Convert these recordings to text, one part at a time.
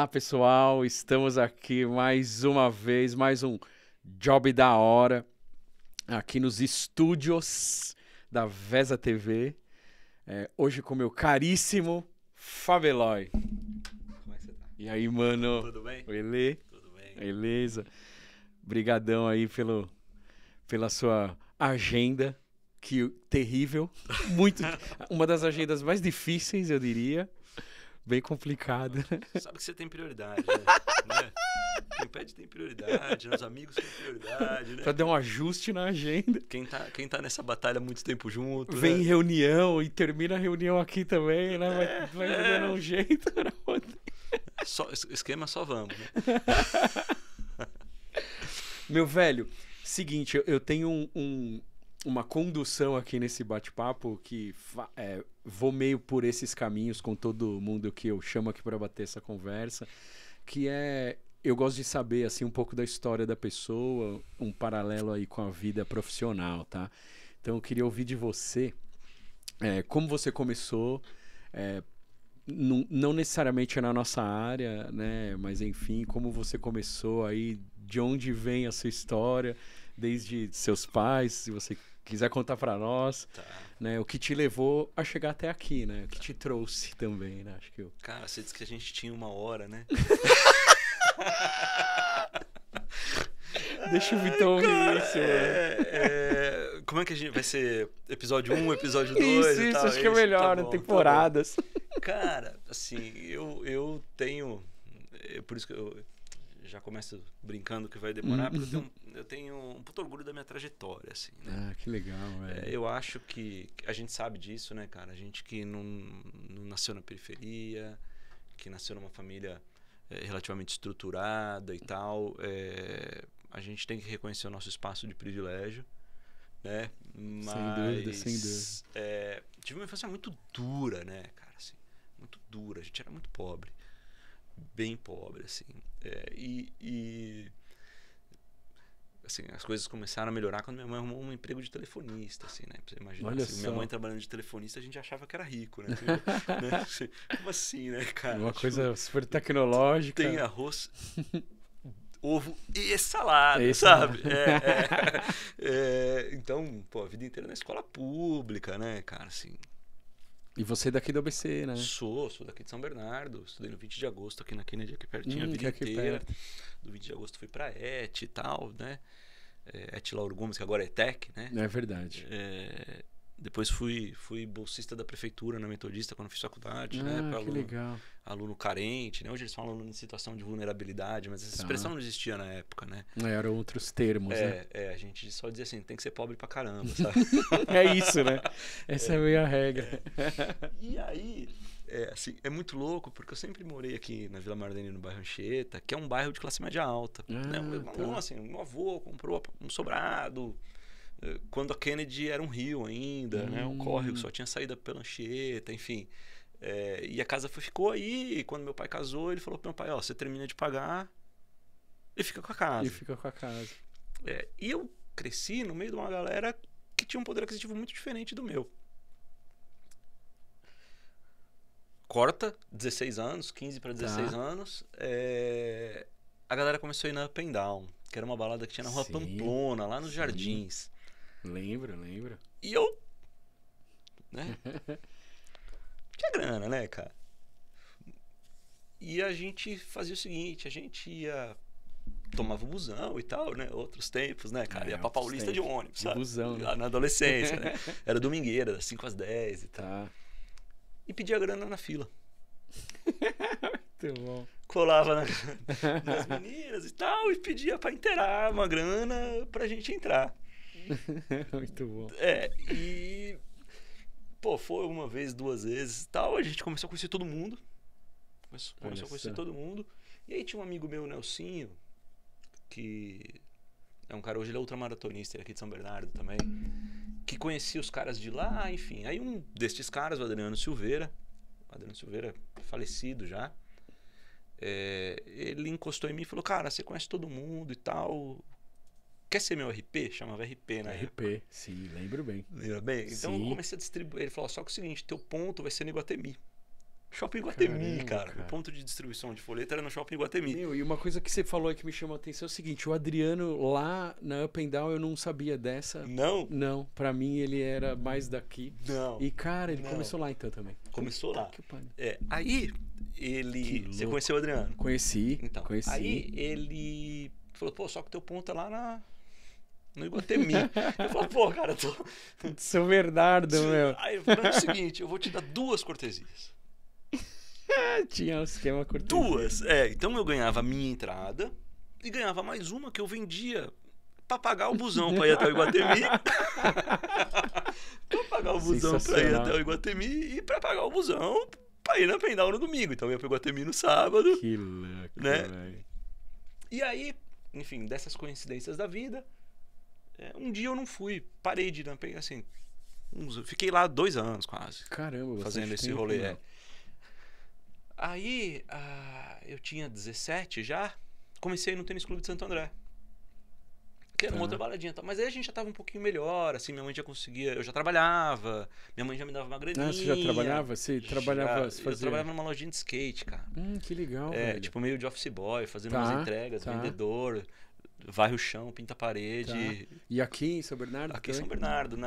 Olá, pessoal. Estamos aqui mais uma vez, mais um Job da Hora, aqui nos estúdios da Vesa TV. Hoje com meu caríssimo Fabelói. Como é que você tá? E aí, mano? Tudo bem? Ele? Tudo bem. Beleza. Brigadão aí pela sua agenda, que terrível. Muito, uma das agendas mais difíceis, eu diria. Bem complicada. Sabe que você tem prioridade, né? Quem pede tem prioridade, os amigos têm prioridade, né? Pra dar um ajuste na agenda. Quem tá nessa batalha há muito tempo junto, Vem né? reunião e termina a reunião aqui também, né? Vai dando um jeito na outra. Esquema só vamos, né? Meu velho, seguinte, eu tenho uma condução aqui nesse bate-papo que vou meio por esses caminhos com todo mundo que eu chamo aqui para bater essa conversa, que eu gosto de saber assim um pouco da história da pessoa, um paralelo aí com a vida profissional, tá? Então eu queria ouvir de você como você começou, não necessariamente na nossa área, né? Mas enfim, como você começou aí, de onde vem a sua história, desde seus pais, se você quiser contar para nós, Tá. né? O que te levou a chegar até aqui, né? O que te trouxe também, né? Acho que Cara, você disse que a gente tinha 1 hora, né? Deixa o Vitão ouvir isso, mano. Como é que a gente vai ser episódio 1, episódio 2 e Isso, tal? acho que é melhor, tá bom, temporadas. Tá bom. Cara, assim, eu tenho... por isso que eu já começo brincando que vai demorar, porque eu tenho um puto orgulho da minha trajetória, assim, né? Ah, que legal, velho. Eu acho que a gente sabe disso, né, cara? A gente que não nasceu na periferia, que nasceu numa família relativamente estruturada e tal, a gente tem que reconhecer o nosso espaço de privilégio, né? Mas, Sem dúvida. Tive uma infância muito dura, né, cara? Assim, muito dura. A gente era muito pobre. Bem pobre, assim. Assim, as coisas começaram a melhorar quando minha mãe arrumou um emprego de telefonista, assim, né? Pra você imaginar. Olha assim, minha só. mãe trabalhando de telefonista, a gente achava que era rico, né? Assim, como assim, né, cara? Uma coisa super tecnológica. Tem arroz, ovo e salada, E sabe? Então, pô, a vida inteira na escola pública, né, cara, assim. E você é daqui do ABC, né? Sou daqui de São Bernardo, estudei no 20 de agosto aqui na Kennedy, aqui pertinho, a vida que aqui inteira. perto. Do 20 de agosto fui pra ET e tal, né? ET Lauro Gomes, que agora é ETEC, né? É verdade. Depois fui bolsista da prefeitura na Metodista quando fiz faculdade, né? Pra Que legal. aluno carente, né? Hoje eles falam aluno em situação de vulnerabilidade, mas essa expressão não existia na época, né? Eram outros termos, né? A gente só dizia assim, tem que ser pobre pra caramba, sabe? É isso, né? Essa é a minha regra. E aí, assim, é muito louco, porque eu sempre morei aqui na Vila Mardeni, no bairro Anchieta, que é um bairro de classe média alta. Né? Assim, meu avô comprou um sobrado, quando a Kennedy era um rio ainda, né? Um córrego, só tinha saída pela Anchieta, enfim. E a casa ficou aí, e quando meu pai casou, ele falou pro meu pai, ó, você termina de pagar e fica com a casa. E eu cresci no meio de uma galera que tinha um poder aquisitivo muito diferente do meu. Corta, 16 anos, 15 para 16 anos, a galera começou a ir na Up and Down, que era uma balada que tinha na Rua Pamplona, lá nos Jardins. Lembro. E eu, né, tinha grana, né, cara? E a gente fazia o seguinte, a gente ia, tomava o busão e tal, né, outros tempos, né, cara, ia pra Paulista de ônibus, sabe? Busão, né? Na adolescência, né? Era domingueira, das 5 às 10 e tal. E pedia grana na fila. Muito bom. Colava nas meninas e tal, e pedia pra inteirar uma grana pra gente entrar. Muito bom. E pô, foi uma vez, 2 vezes e tal, a gente começou a conhecer todo mundo. E aí tinha um amigo meu, Nelsinho, que é um cara, hoje ele é ultramaratonista, ele é aqui de São Bernardo também, que conhecia os caras de lá, enfim. Aí um destes caras, o Adriano Silveira falecido já, ele encostou em mim e falou, cara, você conhece todo mundo e tal, quer ser meu RP? Chamava RP na época. RP, sim, lembro bem. Lembra bem? Então Sim. eu comecei a distribuir, ele falou, só que é o seguinte, teu ponto vai ser no Iguatemi. Shopping Iguatemi, Caramba, cara. O ponto de distribuição de folheto era no Shopping Iguatemi. Meu, e uma coisa que você falou aí que me chamou a atenção é o seguinte, o Adriano lá na Up and Down eu não sabia dessa. Não? Não, pra mim ele era mais daqui. Não. E cara, ele Não. começou lá então também. Começou lá. Que pariu. Aí, Que você louco. conheceu o Adriano? Conheci, Então, conheci. aí ele falou, pô, só que teu ponto é lá no Iguatemi. Eu falei, pô, cara, São Bernardo, meu. Aí eu falei, é o seguinte, eu vou te dar 2 cortesias. Tinha um esquema cortesia. 2. Então eu ganhava a minha entrada e ganhava mais uma que eu vendia pra pagar o busão pra ir até o Iguatemi. Pra pagar o busão pra ir até o Iguatemi e pra pagar o busão pra ir na Up and Down no domingo. Então eu ia pro Iguatemi no sábado. Que louco, né? velho. E aí, enfim, dessas coincidências da vida, um dia eu não fui, parei de ir na Up and Down, assim, fiquei lá 2 anos quase. Caramba, fazendo esse tempo, rolê. meu. Aí, eu tinha 17 já, comecei no Tênis Clube de Santo André. Que era uma outra baladinha. Mas aí a gente já tava um pouquinho melhor, assim, minha mãe já conseguia, eu já trabalhava, minha mãe já me dava uma graninha. Ah, você já trabalhava? Você trabalhava, Eu trabalhava numa lojinha de skate, cara. Que legal, velho. Tipo meio de office boy, fazendo Tá, umas entregas, vendedor, varre o chão, pinta a parede. Tá. E aqui em São Bernardo? Aqui em São Bernardo,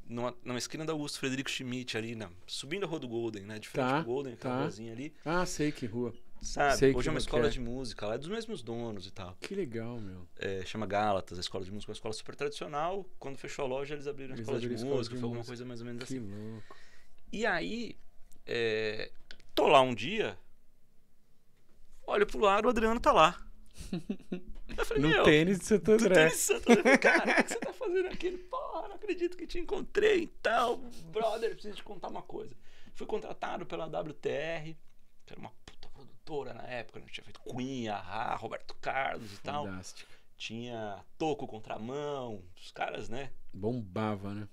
numa esquina da Augusto Frederico Schmidt, ali, subindo a Rua do Golden, né? De frente pro Golden, aquela ruazinha ali. Ah, sei que rua. Sabe? Sei Hoje é uma que escola é. de música lá, é dos mesmos donos e tal. Que legal, meu. Chama Gálatas, a escola de música, uma escola super tradicional. Quando fechou a loja, eles abriram a escola de música, foi alguma coisa mais ou menos que assim. Que louco. E aí, tô lá um dia, olho pro lado, o Adriano tá lá. Eu falei, no tênis de Santo André. Tênis de Santo André. Cara, o que você tá fazendo aqui? Ele, porra, não acredito que te encontrei e tal. Brother, preciso te contar uma coisa. Fui contratado pela WTR, que era uma puta produtora na época, né? Tinha feito Queen, Ahá, Roberto Carlos e tal. Fantástico. Tinha Toco, Contramão, os caras, né? Bombava, né?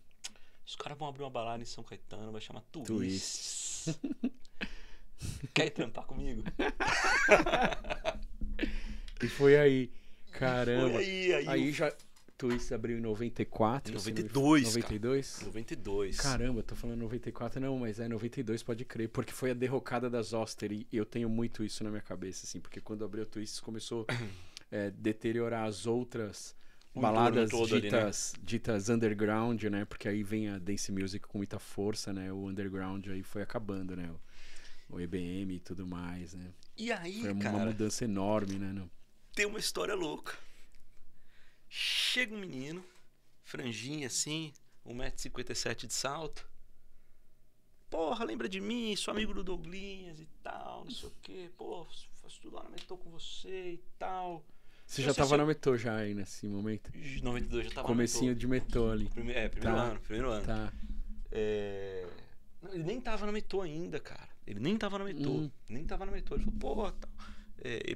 Os caras vão abrir uma balada em São Caetano, vai chamar Twist. Twist. Quer ir trampar comigo? E foi aí. Caramba. Foi aí já... Twist abriu em 94. 92, 92? Cara. 92. Caramba, tô falando 94, não, mas 92, pode crer. Porque foi a derrocada das Oster. E eu tenho muito isso na minha cabeça, assim. Porque quando abriu o Twist, começou a deteriorar as outras baladas ditas underground, né? Porque aí vem a dance music com muita força, né? O underground aí foi acabando, né? O EBM e tudo mais, né? E aí, foi cara, uma mudança enorme, né? Tem uma história louca. Chega um menino, franjinha assim, 1,57 m de salto. Porra, lembra de mim? Sou amigo do Douglinhas e tal, não sei o quê. Pô, faço tudo lá na Metrô com você e tal. Você já tava na Metrô já aí nesse momento? Em 92 já tava Comecinho de Metrô ali. Primeiro ano. Tá. Não, ele nem tava na Metrô ainda, cara. Ele nem tava na Metrô. Nem tava na Metrô. Ele falou, porra, tal.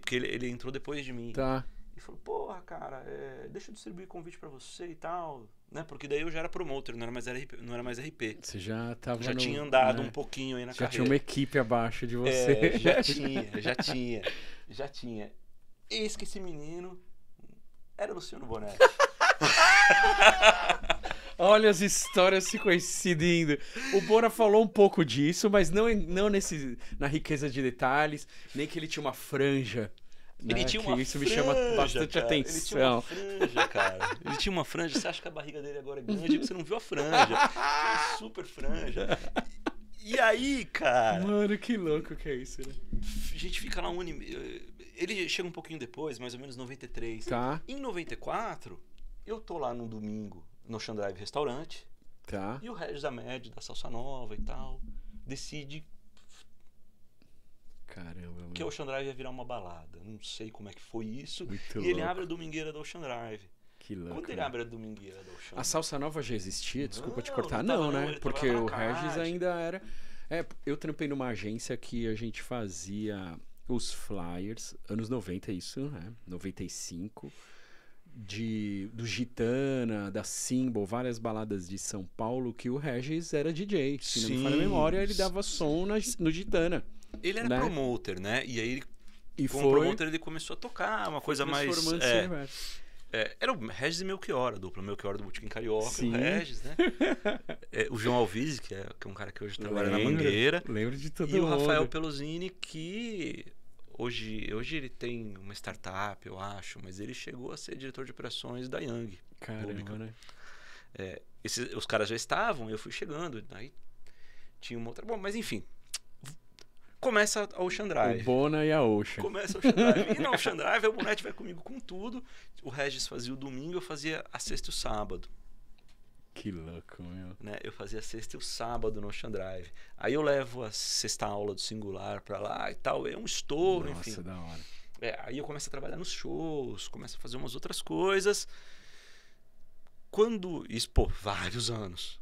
Porque ele entrou depois de mim. Tá. Ele falou, porra, cara, deixa eu distribuir convite pra você e tal, né? Porque daí eu já era promoter, não era mais RP. Você já tava tinha andado um pouquinho aí na carreira. Já tinha uma equipe abaixo de você. Já tinha. Eis que esse menino era Luciano Bonetti. Olha as histórias se coincidindo. O Bora falou um pouco disso, mas não na riqueza de detalhes, nem que ele tinha uma franja. Ele tinha uma isso franja, me chama bastante atenção. Ele tinha uma franja, cara. Ele tinha uma franja. Você acha que a barriga dele agora é grande? Você não viu a franja. Uma super franja. E aí, cara... Mano, que louco que é isso, né? A gente fica lá um ano e meio. Ele chega um pouquinho depois, mais ou menos 93. Tá. Em 94, eu tô lá no domingo, no Ocean Drive Restaurante. Tá. E o Regis Amed, da Salsa Nova e tal, decide... Caramba, mano. Que o Ocean Drive ia virar uma balada. Não sei como é que foi isso. Muito e ele abre a domingueira do Ocean Drive. Que louco. Quando ele abre a domingueira do Ocean Drive... A Salsa Nova já existia? Desculpa te cortar. Não, né? Porque o Regis Card. ainda era... eu trampei numa agência que a gente fazia os flyers, anos 90 isso, né? 95, do Gitana, da Symbol, várias baladas de São Paulo, que o Regis era DJ. Se não me falha a memória, ele dava som no Gitana. Ele era promoter, né? E aí, como foi... promoter, ele começou a tocar uma coisa mais... Era o Regis e Melchior, a dupla Melchior do Botequim Carioca, Sim. o Regis, né? O João Alvise, que é um cara que hoje trabalha na Mangueira. Lembro de todo E o mundo. Rafael Pelosini, que hoje ele tem uma startup, eu acho, mas ele chegou a ser diretor de operações da Yang. Caramba, pública. né? Os caras já estavam, eu fui chegando, aí tinha uma outra... Bom, mas enfim, começa a Ocean Drive. O Bona e a Ocean. Começa a Ocean Drive. E na Ocean Drive, o Bonetti vai comigo com tudo. O Regis fazia o domingo, eu fazia a sexta e o sábado. Que louco, meu. Né? Eu fazia a sexta e o sábado no Ocean Drive. Aí eu levo a sexta aula do Singular pra lá e tal. É um estouro, enfim. Nossa, da hora. Aí eu começo a trabalhar nos shows, começo a fazer umas outras coisas. Isso, vários anos.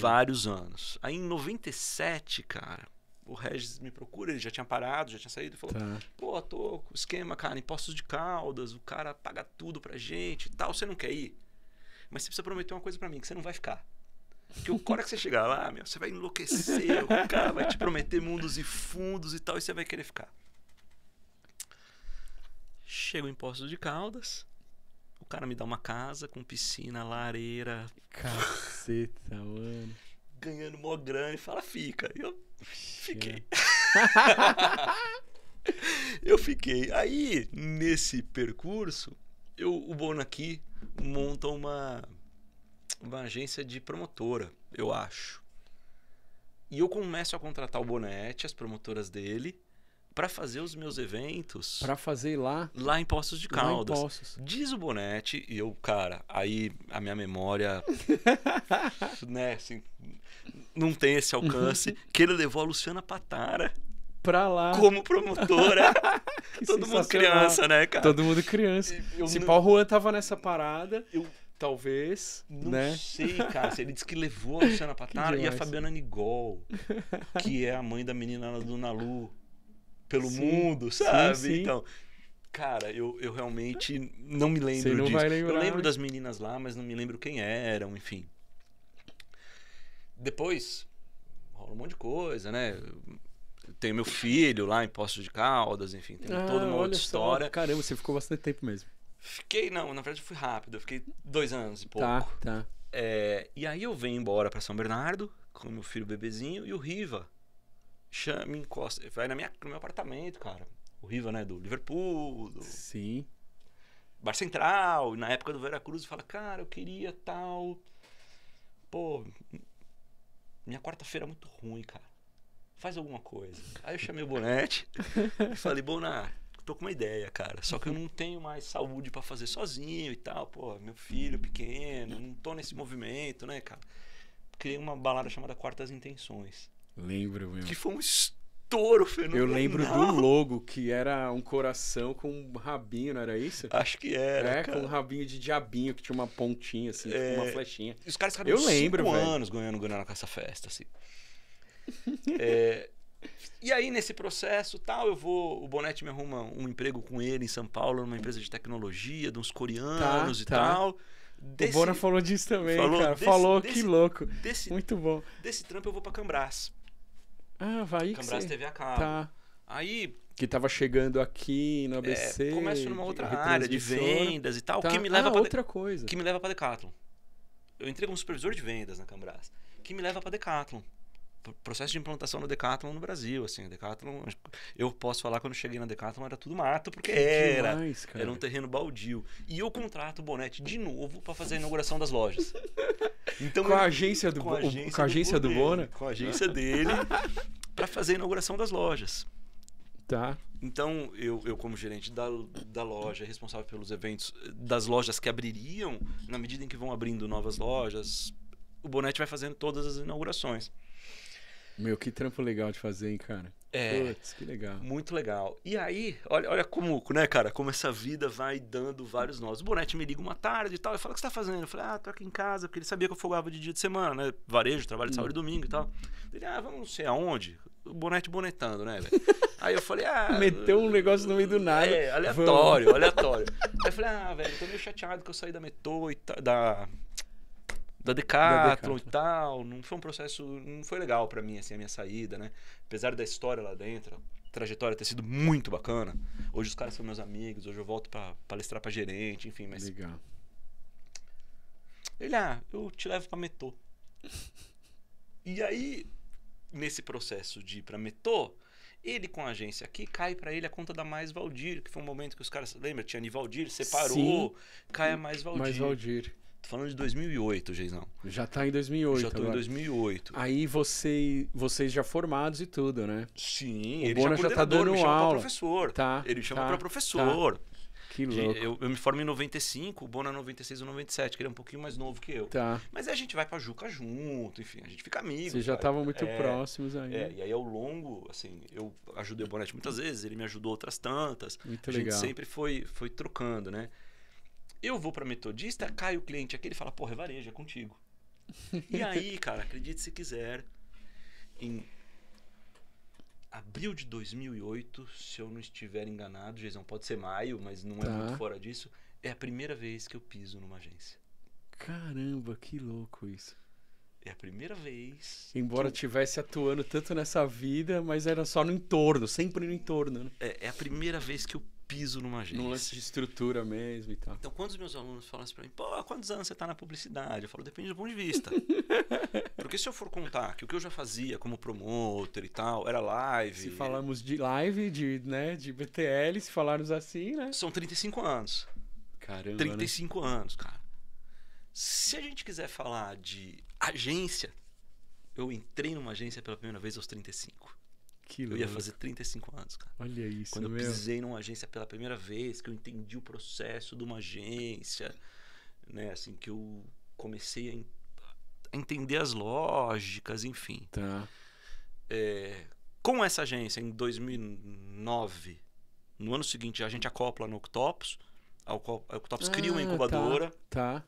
Vários anos. Aí em 97, cara, o Regis me procura, ele já tinha parado, já tinha saído e falou: pô, tô com esquema, cara, em Poços de Caldas, o cara paga tudo pra gente e tal, você não quer ir? Mas você precisa prometer uma coisa pra mim, que você não vai ficar. Porque o hora que você chegar lá, você vai enlouquecer, o cara vai te prometer mundos e fundos e tal, e você vai querer ficar. Chego em Poços de Caldas, o cara me dá uma casa com piscina, lareira. Caceta, mano. Ganhando mó grana e fala, fica. E eu fiquei. Eu fiquei. Aí, nesse percurso, o Bona aqui monta uma agência de promotora, eu acho. E eu começo a contratar o Bonetti, as promotoras dele, para fazer os meus eventos. Pra fazer lá em Poços de Caldas. Lá em Poços. Diz o Bonetti, e eu, cara, aí a minha memória, né, assim, não tem esse alcance, que ele levou a Luciana Patara pra lá como promotora. Todo mundo criança, né, cara? Todo mundo criança. Se Paulo Juan tava nessa parada, talvez, não né? sei, cara. Ele disse que levou a Luciana Patara e a Fabiana Nigol, que é a mãe da menina do Nalu, pelo mundo, sabe? Sim. Então, cara, eu realmente não me lembro não disso. Vai lembrar, eu lembro das meninas lá, mas não me lembro quem eram, enfim. Depois, rola um monte de coisa, né? Tenho meu filho lá em Poços de Caldas, enfim, tem toda uma outra história. Caramba, você ficou bastante tempo mesmo. Fiquei, não, na verdade eu fui rápido, eu fiquei 2 anos e pouco. Tá. E aí eu venho embora pra São Bernardo com meu filho bebezinho e o Riva me encosta, vai no meu apartamento, cara. O Riva, né, do Liverpool, do Sim. Bar Central, e na época do Veracruz, fala, cara, eu queria tal. Pô, minha quarta-feira é muito ruim, cara. Faz alguma coisa. Aí eu chamei o Bonetti e falei, Bona, tô com uma ideia, cara. Só que eu não tenho mais saúde pra fazer sozinho e tal. Pô, meu filho pequeno, não tô nesse movimento, né, cara? Criei uma balada chamada Quartas Intenções. Lembro, meu. Que foi um estouro fenomenal. Eu lembro do logo, que era um coração com um rabinho, não era isso? Acho que era, cara. Com um rabinho de diabinho, que tinha uma pontinha, assim, tipo uma flechinha. Os caras ficaram 5 anos ganhando com essa festa, assim. E aí, nesse processo, tal, o Bonetti me arruma um emprego com ele em São Paulo, numa empresa de tecnologia, de uns coreanos e tal. O Bona falou disso também, cara. Que louco. Muito bom. Desse trampo eu vou pra Cambrás. Vai Cambrás TV a cabo. Tá. Aí... Que tava chegando aqui no ABC. Começo numa outra área de vendas e tal, tá. que me leva pra outra coisa. Que me leva pra Decathlon. Eu entrei como supervisor de vendas na Cambrás, que me leva pra Decathlon. Processo de implantação da Decathlon no Brasil, assim, Decathlon, eu posso falar, quando eu cheguei na Decathlon era tudo mato, porque era um terreno baldio. E eu contrato o Bonetti de novo para fazer a inauguração das lojas. Então, com a agência do Bona? Com a agência dele, para fazer a inauguração das lojas. Tá. Então, eu como gerente da loja, responsável pelos eventos das lojas que abririam, na medida em que vão abrindo novas lojas, o Bonetti vai fazendo todas as inaugurações. Meu, que trampo legal de fazer, hein, cara? Putz, que legal. Muito legal. E aí, olha como, né, cara, como essa vida vai dando vários nós. O Bonetti me liga uma tarde e tal, eu falo, o que você tá fazendo? Eu falei, tô aqui em casa, porque ele sabia que eu folgava de dia de semana, né? Varejo, trabalho de sábado e domingo e tal. Ele, vamos não sei aonde. O Bonetti bonetando, né, velho? Aí eu falei, meteu um negócio no meio do nada. Aleatório. Aí eu falei, velho, tô meio chateado que eu saí da Metrô e da Decathlon e tal, não foi um processo, não foi legal pra mim, assim, a minha saída, né? Apesar da história lá dentro, trajetória ter sido muito bacana. Hoje os caras são meus amigos, hoje eu volto pra palestrar pra gerente, enfim, mas... Legal. Ele, eu te levo pra Metrô. E aí, nesse processo de ir pra Metrô, ele com a agência aqui, cai pra ele a conta da Mais Valdir, que foi um momento que os caras... Lembra? Tinha Nivaldir, separou, Sim. cai a Mais Valdir. Mais Valdir. Tô falando de 2008, Geizão. Já tá em 2008 Já tô agora. em 2008. Aí vocês já formados e tudo, né? Sim, O ele Bona já tá dando me chama aula. pra professor. Tá, Ele chama tá, pra professor. Que louco. Eu me formo em 95, o Bona 96 ou 97, que ele é um pouquinho mais novo que eu. Tá. Mas aí a gente vai pra Juca junto, enfim, a gente fica amigo. Vocês já estavam muito próximos aí. E aí ao longo, assim, eu ajudei o Bonetti muitas vezes, ele me ajudou outras tantas. Muito a legal. gente sempre foi trocando, né? Eu vou pra Metodista, cai o cliente aqui, ele fala, porra, é varejo, é contigo. E aí, cara, acredite se quiser, em abril de 2008, se eu não estiver enganado, Geizão, pode ser maio, mas não é muito fora disso, é a primeira vez que eu piso numa agência. Caramba, que louco isso. É a primeira vez. Embora tivesse atuando tanto nessa vida, mas era só no entorno, sempre no entorno, né? É a primeira vez que eu piso numa agência. Num lance de estrutura mesmo e tal. Então, quando os meus alunos falam assim pra mim, pô, há quantos anos você tá na publicidade? Eu falo, depende do ponto de vista. Porque se eu for contar que o que eu já fazia como promotor e tal, era live... Se falamos de live, de BTL, se falarmos assim, né? São 35 anos. Caramba, 35 anos, cara. Se a gente quiser falar de agência, eu entrei numa agência pela primeira vez aos 35. Que eu louco. ia fazer 35 anos, cara. Olha isso, quando eu meu. pisei numa agência pela primeira vez, que eu entendi o processo de uma agência, né? Assim, que eu comecei a entender as lógicas, enfim. Tá. Com essa agência, em 2009, no ano seguinte, a gente acopla no Octopus. A Octopus cria uma incubadora. Tá.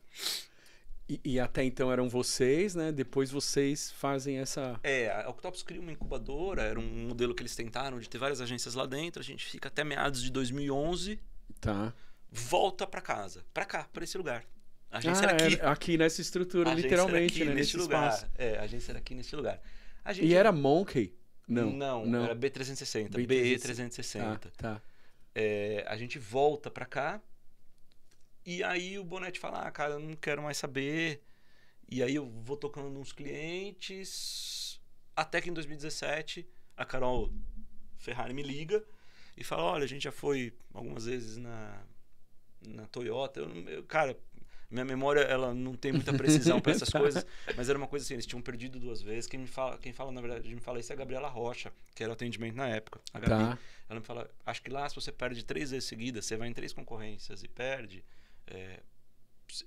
E até então eram vocês, né? Depois vocês fazem essa... A Octopus cria uma incubadora, era um modelo que eles tentaram de ter várias agências lá dentro. A gente fica até meados de 2011. Tá. Volta pra casa. Pra cá, pra esse lugar. A agência era aqui. Aqui nessa estrutura, literalmente, né? Nesse lugar. espaço. A agência era aqui nesse lugar. E era Monkey? Não, era B360. BE360. Tá. A gente volta pra cá. E aí o Bonetti fala, cara, eu não quero mais saber. E aí eu vou tocando uns clientes. Até que em 2017, a Carol Ferrari me liga e fala, olha, a gente já foi algumas vezes na Toyota. Cara, minha memória ela não tem muita precisão para essas coisas, mas era uma coisa assim, eles tinham perdido 2 vezes. Quem fala, na verdade, me fala isso é a Gabriela Rocha, que era o atendimento na época. A Gabi, ela me fala, acho que lá se você perde 3 vezes seguidas, você vai em 3 concorrência e perde...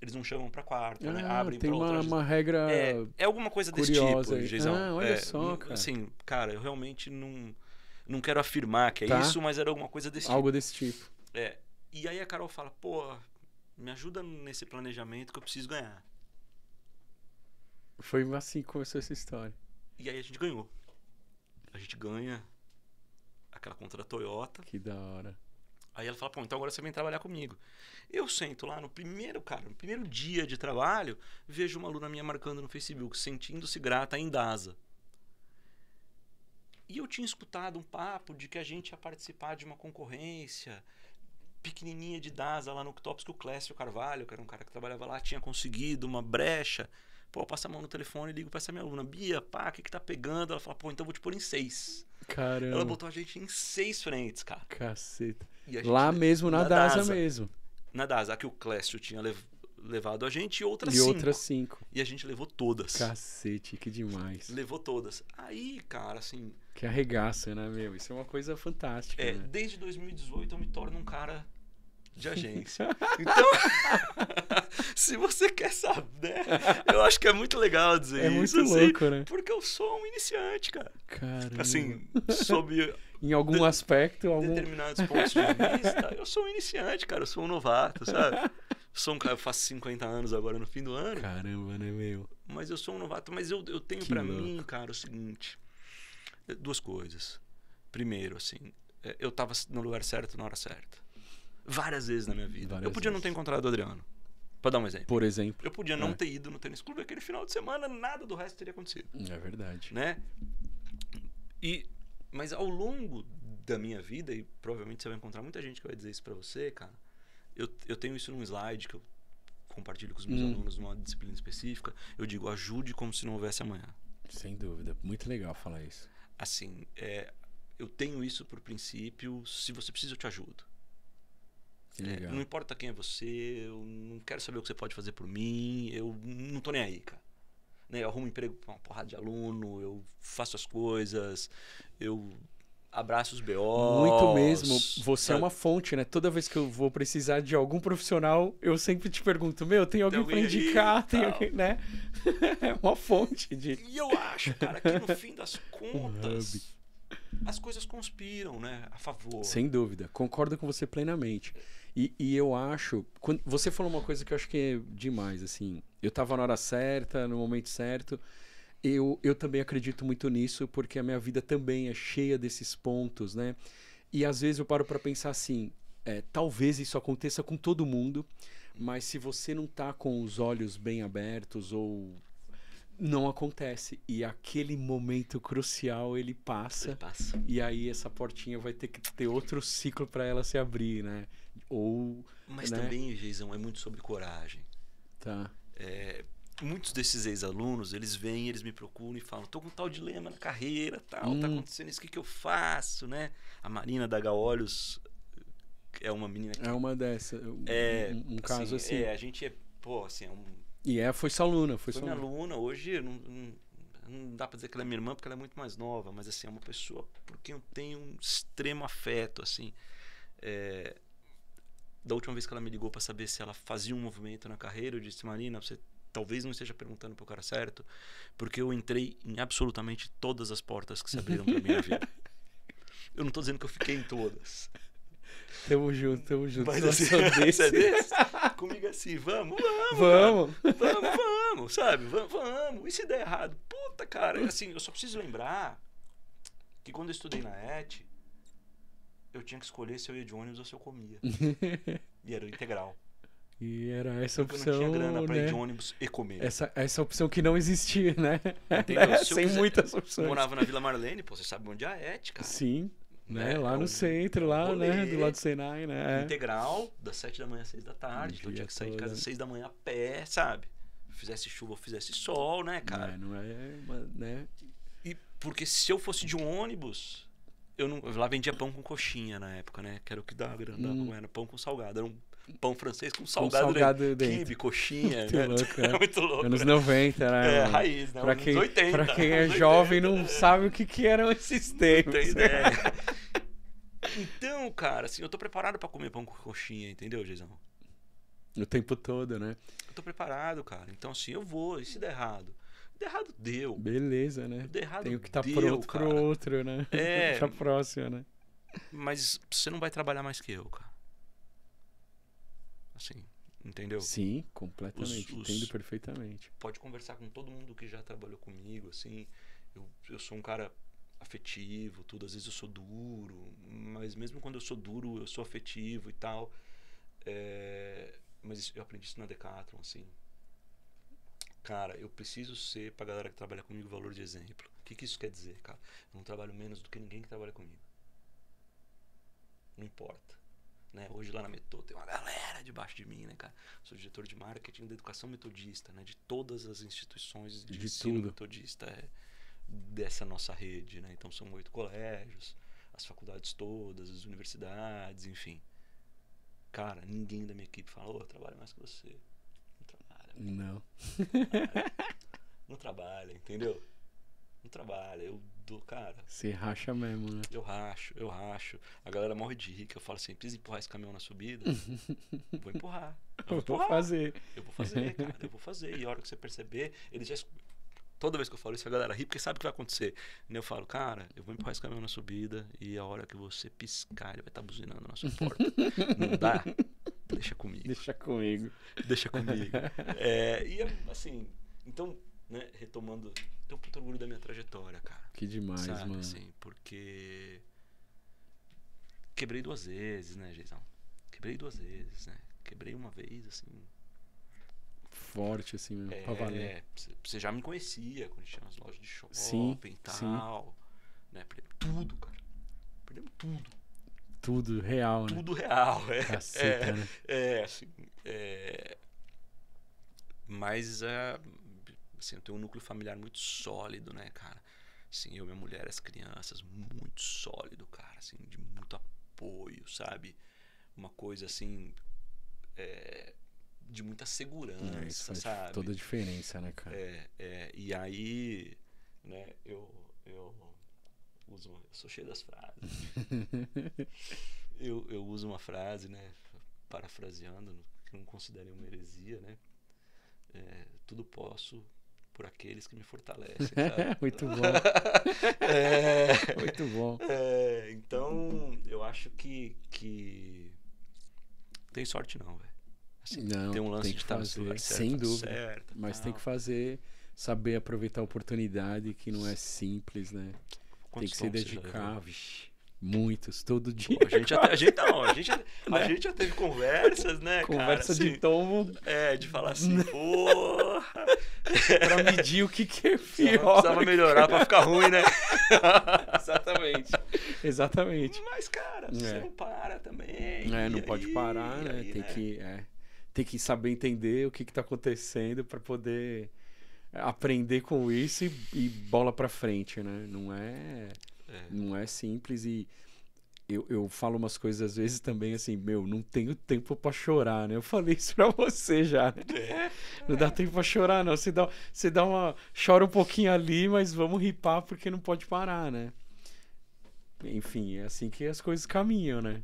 eles não chamam pra quarta, né? Abrem tem pra outras... uma regra é alguma coisa desse curiosa tipo, Geizão. olha só, cara. Assim, cara, eu realmente não quero afirmar que é isso, mas era alguma coisa desse tipo. Algo desse tipo. E aí a Carol fala, pô, me ajuda nesse planejamento que eu preciso ganhar. Foi assim que começou essa história. E aí a gente ganhou. A gente ganha aquela conta da Toyota. Que da hora. Aí ela fala, pô, então agora você vem trabalhar comigo. Eu sento lá no primeiro dia de trabalho, vejo uma aluna minha marcando no Facebook, sentindo-se grata em DASA. E eu tinha escutado um papo de que a gente ia participar de uma concorrência pequenininha de DASA lá no Octopus, que o Clécio Carvalho, que era um cara que trabalhava lá, tinha conseguido uma brecha. Pô, passa a mão no telefone e ligo pra essa minha aluna. Bia, pá, o que tá pegando? Ela fala, pô, então eu vou te pôr em 6. Caramba. Ela botou a gente em 6 frentes, cara. Caceta. Lá mesmo, na DASA mesmo. Na DASA, que o Clécio tinha levado a gente e outras 5. E a gente levou todas. Cacete, que demais. Levou todas. Aí, cara, assim... Que arregaça, né, meu? Isso é uma coisa fantástica, né? Desde 2018 eu me torno um cara de agência. Então, se você quer saber, eu acho que é muito legal dizer isso. É muito louco, né? Porque eu sou um iniciante, cara. Caramba. Assim, sob... em algum aspecto, determinados pontos de vista, eu sou um iniciante, cara. Eu sou um novato, sabe? Eu faço 50 anos agora no fim do ano. Caramba, né, meu? Mas eu sou um novato. Mas eu tenho pra mim, cara, o seguinte. 2 coisas. Primeiro, assim, eu tava no lugar certo na hora certa. Várias vezes na minha vida. Eu podia não ter encontrado o Adriano. Pra dar um exemplo. Por exemplo. Eu podia não ter ido no tênis clube aquele final de semana, nada do resto teria acontecido. É verdade. Né? Mas ao longo da minha vida, e provavelmente você vai encontrar muita gente que vai dizer isso pra você, cara. Eu tenho isso num slide que eu compartilho com os meus alunos numa disciplina específica. Eu digo, ajude como se não houvesse amanhã. Sem dúvida. Muito legal falar isso. Assim, eu tenho isso por princípio. Se você precisa, eu te ajudo. Que legal. Não importa quem é você, eu não quero saber o que você pode fazer por mim, eu não tô nem aí, cara. Né? Eu arrumo emprego pra uma porrada de aluno, eu faço as coisas, eu abraço os BOs. Muito mesmo. Você sabe? é uma fonte, né? Toda vez que eu vou precisar de algum profissional, eu sempre te pergunto, tem alguém pra alguém indicar? aí, Tem tal. alguém, né? É uma fonte de... E eu acho, cara, que no fim das contas, as coisas conspiram, né? A favor. Sem dúvida. Concordo com você plenamente. E eu acho... Você falou uma coisa que eu acho que é demais, assim. Eu tava na hora certa, no momento certo. Eu também acredito muito nisso, porque a minha vida também é cheia desses pontos, né? E às vezes eu paro para pensar assim, talvez isso aconteça com todo mundo, mas se você não tá com os olhos bem abertos ou não acontece. E aquele momento crucial ele passa. E aí essa portinha vai ter que ter outro ciclo para ela se abrir, né? Mas né? também, Geizão, é muito sobre coragem. Tá. Muitos desses ex-alunos, eles vêm, eles me procuram e falam, tô com tal dilema na carreira, tal, tá acontecendo isso, o que eu faço, né? A Marina da Gaolhos é uma menina que... É uma dessa. Um caso assim. a gente assim, foi sua aluna. Foi minha aluna. Hoje não dá pra dizer que ela é minha irmã, porque ela é muito mais nova, mas assim, é uma pessoa por quem eu tenho um extremo afeto, assim. Da última vez que ela me ligou pra saber se ela fazia um movimento na carreira, eu disse, Marina, você talvez não esteja perguntando pro cara certo, porque eu entrei em absolutamente todas as portas que se abriram pra minha vida. Eu não tô dizendo que eu fiquei em todas. Tamo junto. Mas assim, você é desse? Comigo assim, vamos, sabe? Vamos. E se der errado? Puta, cara, assim, eu só preciso lembrar que quando eu estudei na ET, eu tinha que escolher se eu ia de ônibus ou se eu comia. E era o integral. E era essa opção, eu não tinha grana pra né? ir de ônibus e comer. Essa opção que não existia, né? Entendeu? Sem muitas opções. Eu morava na Vila Marlene, você sabe onde é a ET, cara. Sim, né? Lá no centro, lá, né? Do lado do Senai, né? Integral, das 7 da manhã às 6 da tarde. Então eu tinha que sair de casa às 6 da manhã a pé, sabe? Fizesse chuva ou fizesse sol, né, cara? Não é, né? E porque se eu fosse de um ônibus, eu lá vendia pão com coxinha na época, né? Que era o que dava grana, não era pão com salgado, era um pão francês com salgado dentro. Quibe, coxinha, muito né? Louco, é muito louco. Anos 90, né? Raiz, né? Pra Anos quem, 80. Pra quem é jovem não sabe o que eram esses tempos. Não tem ideia. Então, cara, assim, eu tô preparado pra comer pão com coxinha, entendeu, Geizão? O tempo todo, né? Eu tô preparado, cara. Então, assim, eu vou. E se der errado? Der errado, deu. Beleza, né? Der errado, tenho que estar pronto cara. pro outro, né? Pra próxima, né? Mas você não vai trabalhar mais que eu, cara. Assim, entendeu? Sim, completamente. Entendo perfeitamente. Pode conversar com todo mundo que já trabalhou comigo, assim. Eu sou um cara afetivo, tudo. Às vezes eu sou duro, mas mesmo quando eu sou duro, eu sou afetivo e tal. Mas eu aprendi isso na Decathlon, assim. Cara, eu preciso ser, pra galera que trabalha comigo, valor de exemplo. O que isso quer dizer, cara? Eu não trabalho menos do que ninguém que trabalha comigo. Não importa. Né? Hoje lá na Metô tem uma galera debaixo de mim, né, cara? Sou diretor de marketing da educação metodista, né? De todas as instituições de ensino tudo. Metodista dessa nossa rede, né? Então são 8 colégios, as faculdades todas, as universidades, enfim. Cara, ninguém da minha equipe fala, eu trabalho mais que você. Não trabalha. Não. Não trabalha, entendeu? Não trabalha, eu dou, cara. Você racha mesmo, né? Eu racho. A galera morre de rir, que eu falo assim, precisa empurrar esse caminhão na subida? Vou empurrar. Eu vou fazer. Eu vou fazer, cara. Eu vou fazer. E a hora que você perceber, eles já... Toda vez que eu falo isso, a galera ri, porque sabe o que vai acontecer. E eu falo, cara, eu vou empurrar esse caminhão na subida e a hora que você piscar, ele vai estar buzinando na nossa porta. Não dá? Deixa comigo. Deixa comigo. E assim, então, né, retomando, tenho muito orgulho da minha trajetória, cara. Que demais, sabe, mano. assim, porque quebrei 2 vezes, né, Geizão? Quebrei 2 vezes, né? Quebrei uma vez, assim... Forte, assim, mesmo, pra valer. Você já me conhecia quando tinha as lojas de shopping sim, e tal. Né? Tudo, cara. Perdemos tudo. Tudo real, né? Tudo real. Caceta, né? Assim, mas, assim, eu tenho um núcleo familiar muito sólido, né, cara? Assim, eu, minha mulher, as crianças, muito sólido, cara, assim, de muito apoio, sabe? Uma coisa, assim, de muita segurança, Isso faz sabe? toda a diferença, né, cara? E aí, né, eu sou cheio das frases. eu uso uma frase, né, parafraseando, que não considerem uma heresia, né? Tudo posso por aqueles que me fortalecem, sabe? Muito bom. Muito bom. Então, eu acho que tem sorte não, velho. Assim, Não, tem um lance tem de que estar no fazer, lugar certo, sem tá dúvida. certo, Mas tal. tem que fazer, saber aproveitar a oportunidade, que não é simples, né? Quantos tem que se tombos você já dedicar, levou? vixe, muitos, todo dia. Pô, a gente já teve conversas, né, Conversa cara? de tombo De falar assim, porra. pra medir o que é pior. Precisava melhorar pra ficar ruim, né? Exatamente. Mas, cara, você não para também. Não pode parar, né? Tem que saber entender o que tá acontecendo pra poder aprender com isso e bola pra frente, né? Não é simples e eu falo umas coisas às vezes também assim, não tenho tempo pra chorar, né? Eu falei isso pra você já, né? Não dá tempo pra chorar, não. Você dá uma... Chora um pouquinho ali, mas vamos ripar porque não pode parar, né? Enfim, é assim que as coisas caminham, né?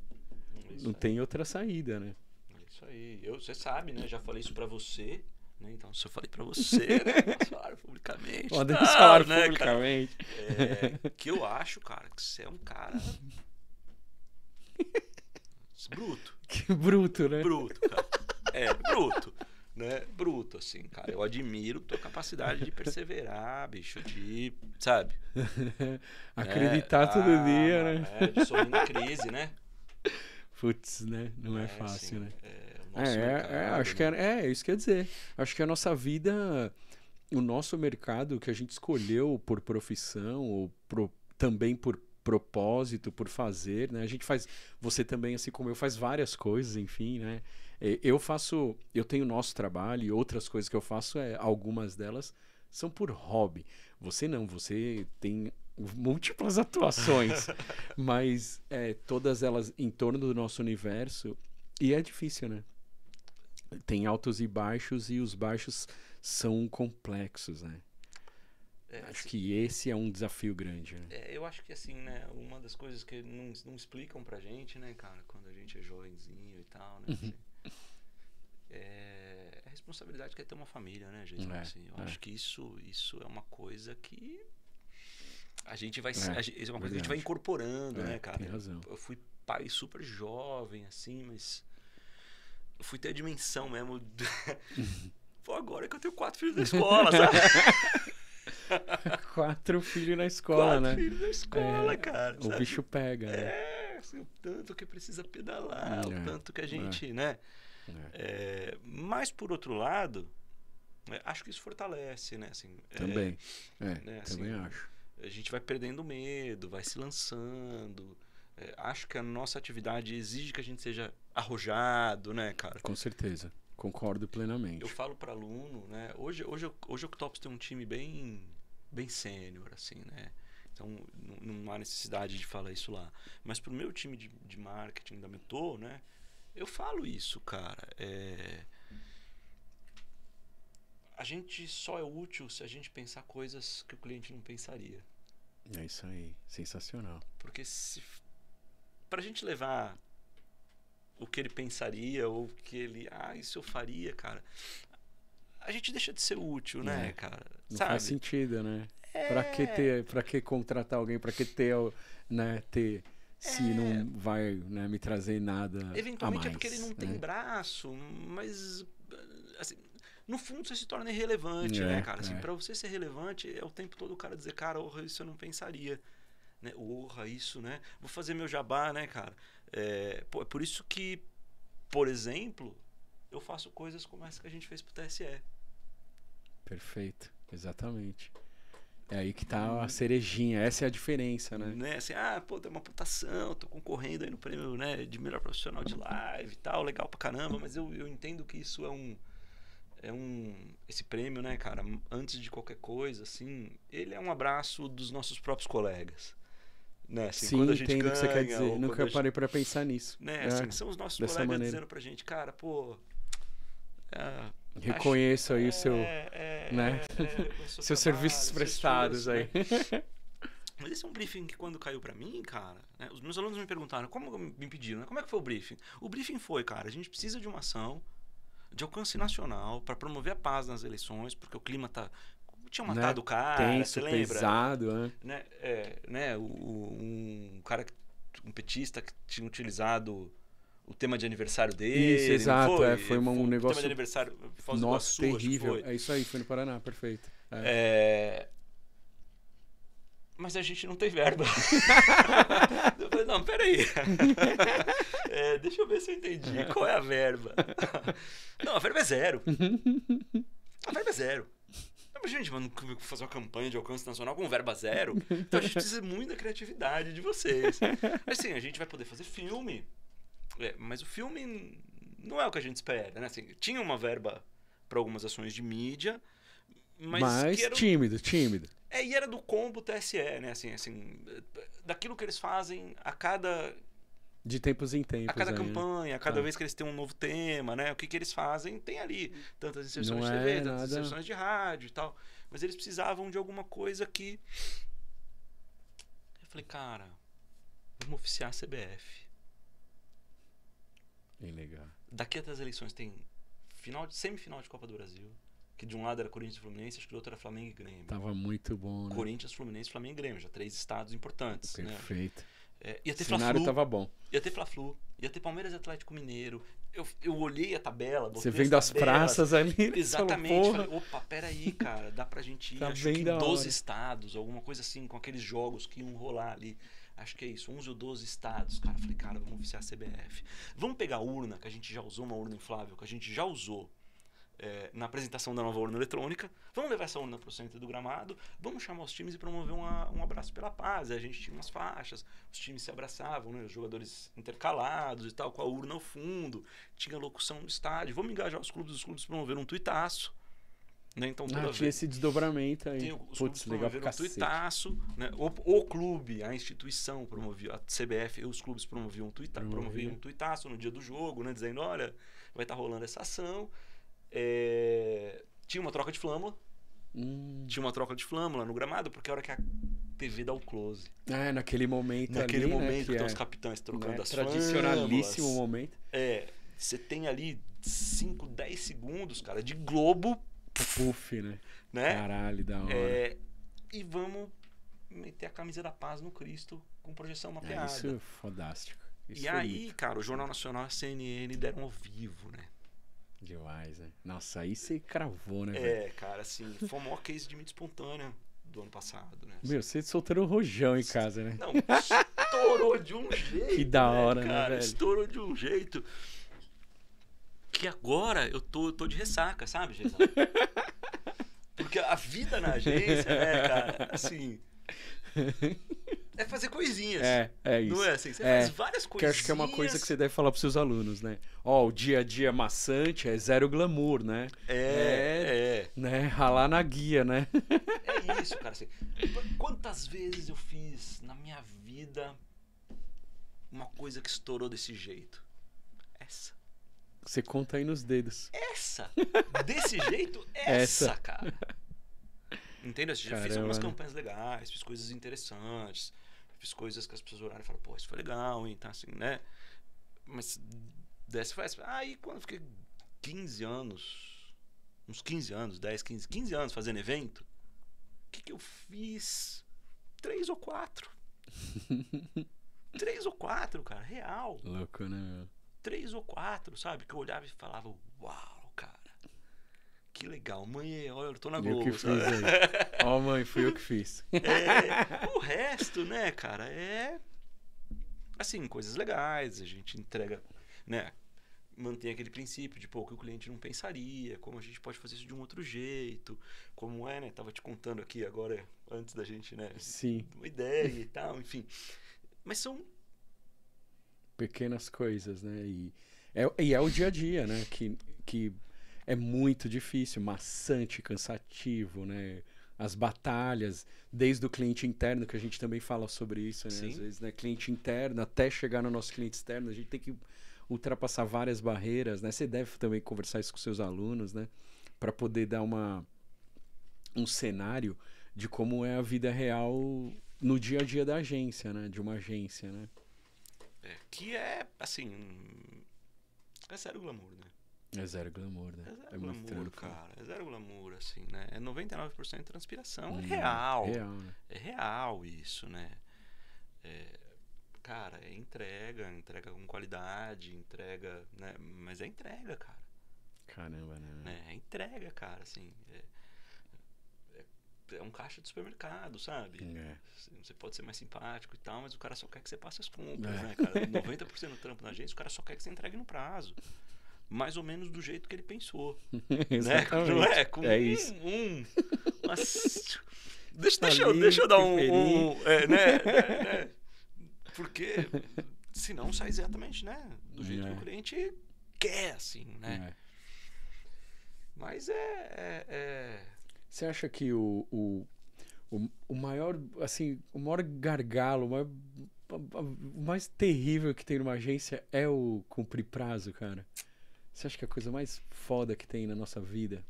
Não tem outra saída, né? É isso aí. Você sabe, né? Já falei isso pra você, né? Então, se eu falei pra você, né? Posso falar publicamente. Podemos falar né, publicamente. Que eu acho, cara, que você é um cara... bruto. Que bruto, né? Bruto, cara. Bruto. Né? Bruto, assim, cara. Eu admiro tua capacidade de perseverar, bicho, de, sabe? Acreditar todo dia, né? De sorrir na crise, né? Putz, né? Não é fácil, assim, né? Acho que é isso que eu ia dizer. Acho que a nossa vida, o nosso mercado que a gente escolheu por profissão ou também por propósito, por fazer, né? A gente faz, você também, assim como eu, faz várias coisas, enfim, né? Eu tenho nosso trabalho e outras coisas que eu faço, algumas delas são por hobby. Você não, você tem múltiplas atuações, mas todas elas em torno do nosso universo, e é difícil, né? Tem altos e baixos, e os baixos são complexos, né? Acho que esse é um desafio grande, né? Eu acho que, assim, né, uma das coisas que não explicam pra gente, né, cara, quando a gente é jovenzinho e tal, né, assim, a responsabilidade que é ter uma família, né, gente? Assim, eu acho que isso é uma coisa que a gente vai, é uma coisa que a gente vai incorporando, né, cara? Tem razão. Eu fui pai super jovem, assim, mas eu fui ter a dimensão mesmo. Pô, agora que eu tenho 4 filhos na escola, sabe? 4 filhos na escola, né? 4 filhos na escola, cara. O bicho pega, né? Assim, o tanto que precisa pedalar, o tanto que a gente, né? Mas, por outro lado, acho que isso fortalece, né? Assim, também. Né? Também assim, acho. A gente vai perdendo medo, vai se lançando. Acho que a nossa atividade exige que a gente seja arrojado, né, cara? Com certeza. Concordo plenamente. Eu falo para aluno, né? Hoje o Octopus tem um time bem sênior, assim, né? Então não há necessidade de falar isso lá. Mas pro meu time de marketing da Metô, né? Eu falo isso, cara. A gente só é útil se a gente pensar coisas que o cliente não pensaria. É isso aí. Sensacional. Porque pra gente levar o que ele pensaria ou o que ele... isso eu faria, cara. A gente deixa de ser útil, né, cara? Não sabe? faz sentido, né? Pra que contratar alguém? Pra que ter, né? Se não vai, né, me trazer nada eventualmente a mais, é porque ele não tem braço, mas... assim, no fundo você se torna irrelevante, né, cara? Assim, pra você ser relevante, é o tempo todo o cara dizer, cara, isso eu não pensaria. Né? Isso, né? Vou fazer meu jabá, né, cara? É por isso que, por exemplo, eu faço coisas como essa que a gente fez pro TSE. Perfeito, exatamente. É aí que tá a cerejinha, essa é a diferença, né? Né? Assim, pô, tem uma pontuação, tô concorrendo aí no prêmio, né, de melhor profissional de live e tal, legal pra caramba, mas eu entendo que isso esse prêmio, né, cara, antes de qualquer coisa, assim, ele é um abraço dos nossos próprios colegas. Né? Assim, Sim, quando a gente entendo o que você quer dizer. Nunca parei pra pensar nisso. Né? Assim, são os nossos colegas maneira. Dizendo pra gente, cara, pô... reconheço aí o seu... né? Seus serviços prestados aí. Né? Mas esse é um briefing que quando caiu pra mim, cara, né? Os meus alunos me perguntaram, me pediram, né? Como é que foi o briefing? O briefing foi, cara, a gente precisa de uma ação de alcance nacional para promover a paz nas eleições, porque o clima tinha matado o cara, tenso, você lembra? Pesado, né? Um cara, um petista que tinha utilizado o tema de aniversário dele. Isso, exato. Foi um negócio... tema de aniversário, Foz do Nossa, Iguaçu, terrível. É isso aí, foi no Paraná, perfeito. Mas a gente não tem verba. Eu falei, não, peraí. Deixa eu ver se eu entendi. Qual é a verba? Não, a verba é zero. A verba é zero. Mas, gente, vamos fazer uma campanha de alcance nacional com verba zero? Então a gente precisa muito da criatividade de vocês. Mas sim, a gente vai poder fazer filme. Mas o filme não é o que a gente espera, né? Assim, tinha uma verba para algumas ações de mídia, mas que era... tímido. E era do combo TSE, né? Assim, daquilo que eles fazem a cada... De tempos em tempos. A cada campanha, a cada tá. vez que eles têm um novo tema, né? O que eles fazem, tem ali. Tantas inserções não de TV, é tantas nada... inserções de rádio e tal. Mas eles precisavam de alguma coisa que... Eu falei, cara, vamos oficiar a CBF. Bem legal. Daqui até as eleições tem semifinal de Copa do Brasil. Que de um lado era Corinthians e Fluminense, acho que do outro era Flamengo e Grêmio. Tava muito bom, né? Corinthians, Fluminense, Flamengo e Grêmio. Já 3 estados importantes. Perfeito. Né? Ia ter o cenário Fla-Flu, tava bom. Ia ter Fla-Flu. Ia ter Palmeiras e Atlético Mineiro. Eu olhei a tabela. Você vem das praças ali. Exatamente. Falei, opa, peraí, cara. Dá pra gente ir, tá acho que 12 estados. Alguma coisa assim, com aqueles jogos que iam rolar ali. Acho que é isso, 11 ou 12 estados. Cara, falei, cara, vamos oficiar a CBF. Vamos pegar a urna, que a gente já usou, uma urna inflável, que a gente já usou na apresentação da nova urna eletrônica. Vamos levar essa urna para o centro do gramado. Vamos chamar os times e promover um abraço pela paz. A gente tinha umas faixas, os times se abraçavam, né? Os jogadores intercalados e tal, com a urna ao fundo. Tinha locução no estádio. Vamos engajar os clubes promoveram um tuitaço. Né? Então, tinha esse desdobramento aí. Putz, legal pra cacete. Um tuitaço, né? O clube, a instituição promovia, a CBF e os clubes promoviam um tuitaço no dia do jogo, né? Dizendo, olha, vai estar rolando essa ação. Tinha uma troca de flâmula. Tinha uma troca de flâmula no gramado, porque a hora que a TV dá o close. Naquele momento Naquele ali, momento né, que estão os capitães trocando as tradicionalíssimo flâmulas. Momento. Você tem ali 5, 10 segundos, cara, de globo. Puff, né? Caralho, da hora. E vamos meter a camisa da paz no Cristo com projeção mapeada. Isso é fodástico. Isso e aí, cara, o Jornal Nacional e a CNN deram ao vivo, né? Demais, né? Nossa, aí você cravou, né? Velho? Cara, assim, foi o maior case de mídia espontânea do ano passado, né? Meu, você soltando um rojão em casa, né? Não, estourou de um jeito. Que da hora, né, cara? Velho? Estourou de um jeito que agora eu tô de ressaca, sabe, gente? Porque a vida na agência, né, cara, assim... É fazer coisinhas. É isso. Não é assim? Você faz várias coisinhas. Que acho que é uma coisa que você deve falar pros seus alunos, né? O dia a dia maçante é zero glamour, né? Né? Ralar na guia, né? É isso, cara. Assim, quantas vezes eu fiz na minha vida uma coisa que estourou desse jeito? Essa. Você conta aí nos dedos. Essa. Desse jeito, essa, cara. Entende? Eu já fiz algumas campanhas legais, fiz coisas interessantes, fiz coisas que as pessoas olharam e falaram, pô, isso foi legal, hein? Tá assim, né? Mas dessa faz. Aí quando eu fiquei 15 anos, uns 15 anos, 10, 15 anos fazendo evento, o que eu fiz? 3 ou 4. 3 ou 4, cara, real. Louco, né? 3 ou 4, sabe? Que eu olhava e falava, uau, cara. Que legal, mãe, olha, eu tô na Globo. Eu que fiz aí. Ó, mãe, fui eu que fiz. O resto, né, cara, assim, coisas legais, a gente entrega, né, mantém aquele princípio de, pô, que o cliente não pensaria, como a gente pode fazer isso de um outro jeito, como né? Tava te contando aqui agora, antes da gente, né? Sim. Uma ideia e tal, enfim. Mas são... Pequenas coisas, né? E é o dia a dia, né? Que é muito difícil, maçante, cansativo, né? As batalhas, desde o cliente interno, que a gente também fala sobre isso, né? Sim. Às vezes, né? Cliente interno, até chegar no nosso cliente externo, a gente tem que ultrapassar várias barreiras, né? Você deve também conversar isso com seus alunos, né? Para poder dar um cenário de como é a vida real no dia a dia da agência, né? De uma agência, né? Que é, assim... É zero glamour, né? É zero glamour, né? É zero É muito glamour, trampo. cara. É zero glamour, assim, né? É 99% transpiração. É real. Real, né? É real isso, né? Cara, é entrega com qualidade, entrega, né? Mas é entrega, cara. Caramba, né? É entrega, cara, assim. É um caixa de supermercado, sabe? É. Você pode ser mais simpático e tal, mas o cara só quer que você passe as compras, É. né, cara? 90% do trampo na agência, o cara só quer que você entregue no prazo. Mais ou menos do jeito que ele pensou. Exatamente. Né? Não é? Com isso. Mas... Tá Deixa eu dar ali, né? Porque senão sai exatamente, né? Do jeito que o cliente quer, assim, né? Mas Você acha que o maior, assim, o maior gargalo, o mais terrível que tem numa agência é o cumprir prazo, cara? Você acha que é a coisa mais foda que tem na nossa vida?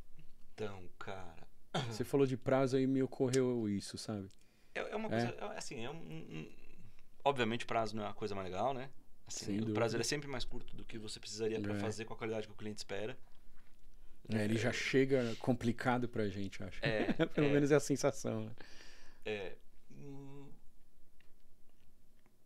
Então, cara... Você falou de prazo, aí me ocorreu isso, sabe? É uma coisa, assim, obviamente prazo não é a coisa mais legal, né? Assim, o prazo ele é sempre mais curto do que você precisaria para fazer com a qualidade que o cliente espera. Ele já chega complicado pra gente, acho. Pelo menos é a sensação, né?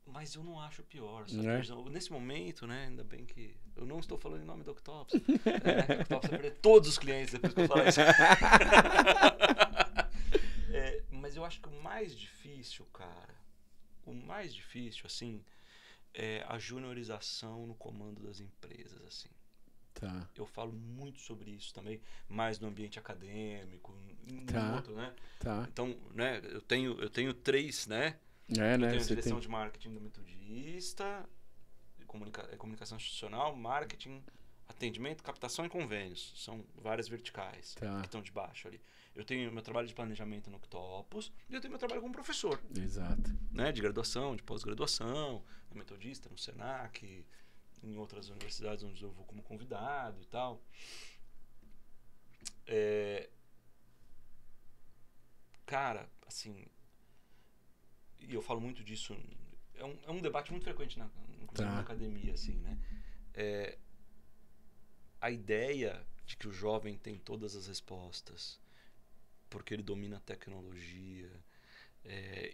Mas eu não acho pior, sabe? Nesse momento, né? Ainda bem que... Eu não estou falando em nome do Octopus. O Octopus vai perder todos os clientes depois que eu falar isso. Mas eu acho que o mais difícil, cara... O mais difícil, assim... É a juniorização no comando das empresas, assim. Tá. Eu falo muito sobre isso também, mais no ambiente acadêmico, Tá. outro, né? Tá. Então, né, eu tenho 3, né? Eu tenho direção de marketing do Metodista, comunicação institucional, marketing, atendimento, captação e convênios. São várias verticais que estão debaixo ali. Eu tenho meu trabalho de planejamento no Octopus e eu tenho meu trabalho como professor. Exato. Né, de graduação, de pós-graduação, no Metodista, no Senac, em outras universidades onde eu vou como convidado e tal. Cara, assim... E eu falo muito disso... É um debate muito frequente inclusive na academia, assim, né? A ideia de que o jovem tem todas as respostas porque ele domina a tecnologia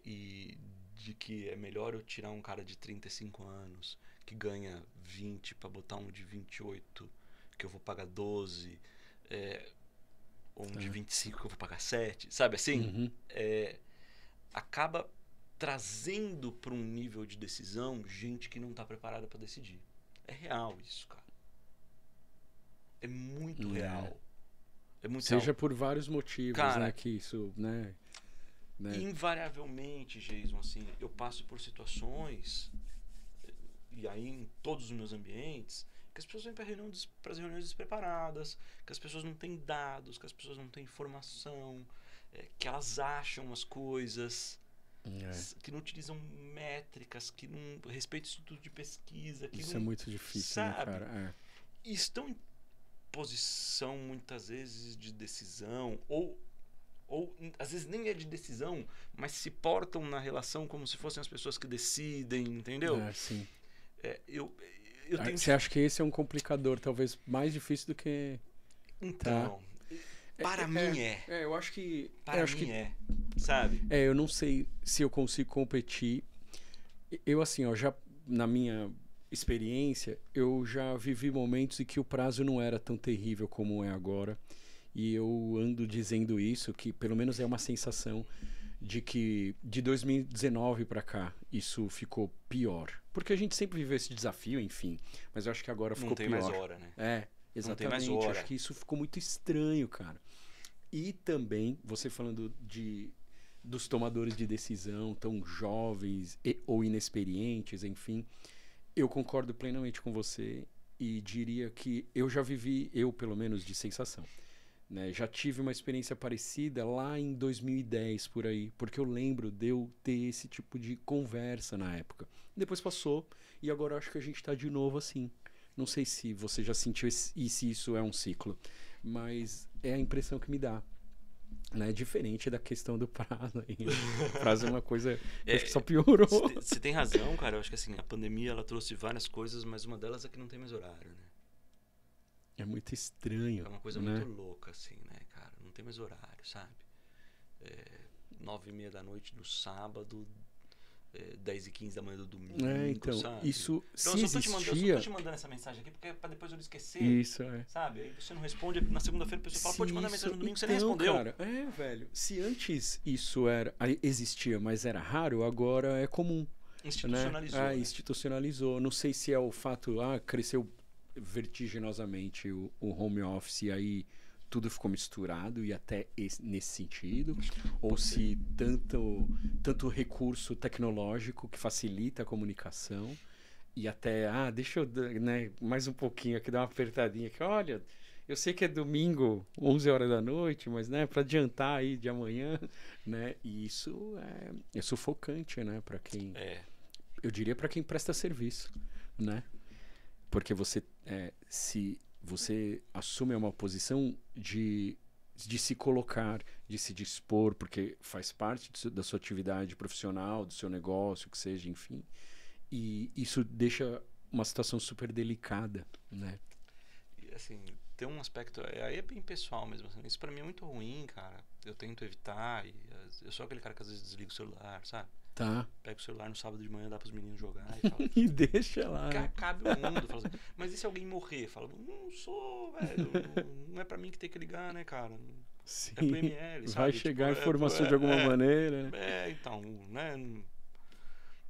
e de que é melhor eu tirar um cara de 35 anos que ganha 20 para botar um de 28 que eu vou pagar 12 ou um de 25 que eu vou pagar 7, sabe assim? Acaba trazendo para um nível de decisão gente que não está preparada para decidir. É real isso, cara. É muito real. É muito Seja real. por vários motivos, cara, né? Que isso, né? Invariavelmente, Jason, assim, eu passo por situações, e aí em todos os meus ambientes, que as pessoas vêm para as reuniões despreparadas, que as pessoas não têm dados, que as pessoas não têm informação, que elas acham as coisas, que não utilizam métricas, que não respeitam instituto de pesquisa. Que isso não, é muito difícil, sabe? né, cara? E estão em posição, muitas vezes, de decisão, ou às vezes nem é de decisão, mas se portam na relação como se fossem as pessoas que decidem, entendeu? Sim. Eu Você acha que esse é um complicador talvez mais difícil do que... Então, para mim eu acho que... Para mim sabe? Eu não sei se eu consigo competir. Eu, assim, ó, já na minha experiência, eu já vivi momentos em que o prazo não era tão terrível como é agora. E eu ando dizendo isso, que pelo menos é uma sensação de que de 2019 para cá isso ficou pior. Porque a gente sempre viveu esse desafio, enfim. Mas eu acho que agora ficou pior. Não tem mais hora, né? É, exatamente. Não tem mais hora. Acho que isso ficou muito estranho, cara. E também, você falando dos tomadores de decisão tão jovens ou inexperientes, enfim, eu concordo plenamente com você e diria que eu já vivi, eu pelo menos, de sensação. Né? Já tive uma experiência parecida lá em 2010, por aí, porque eu lembro de eu ter esse tipo de conversa na época. Depois passou e agora acho que a gente está de novo assim. Não sei se você já sentiu e se isso é um ciclo, mas é a impressão que me dá. Né? Diferente da questão do prazo. O prazo é uma coisa que acho que só piorou. Você tem razão, cara. Eu acho que assim, a pandemia ela trouxe várias coisas, mas uma delas é que não tem mais horário, né? É muito estranho. É uma coisa né? muito louca, assim, né, cara? Não tem mais horário, sabe? 9h30 da noite do sábado, 10h15 da manhã do domingo, então, sabe? isso Então, se eu só existia... tô te mandando essa mensagem aqui porque pra depois eu não esquecer. Isso, sabe? Aí você não responde, na segunda-feira a pessoa fala, pode mandar mensagem no domingo, você nem então, respondeu. Cara, velho, se antes isso existia, mas era raro, agora é comum. Institucionalizou. Né? Institucionalizou. Não sei se é o fato, cresceu vertiginosamente o home office e aí tudo ficou misturado e até nesse sentido, ou se tanto recurso tecnológico que facilita a comunicação e até, deixa eu, né, mais um pouquinho aqui, dar uma apertadinha aqui, olha, eu sei que é domingo, 11 horas da noite, mas, né, para adiantar aí de amanhã, né, e isso é sufocante, né, para quem, eu diria para quem presta serviço, né, porque se você assume uma posição de se colocar, de se dispor, porque faz parte da sua atividade profissional, do seu negócio, que seja, enfim. E isso deixa uma situação super delicada, né? E, assim, tem um aspecto... Aí é bem pessoal mesmo. Assim, isso pra mim é muito ruim, cara. Eu tento evitar. Eu sou aquele cara que às vezes desliga o celular, sabe? Tá. Pega o celular no sábado de manhã, dá pros meninos jogar e fala... e deixa lá. Que acabe o mundo. Fala assim, mas e se alguém morrer? Fala, não sou, velho. Não é pra mim que tem que ligar, né, cara? Sim. É pro ML, sabe? Vai chegar informação de alguma maneira. Então, né?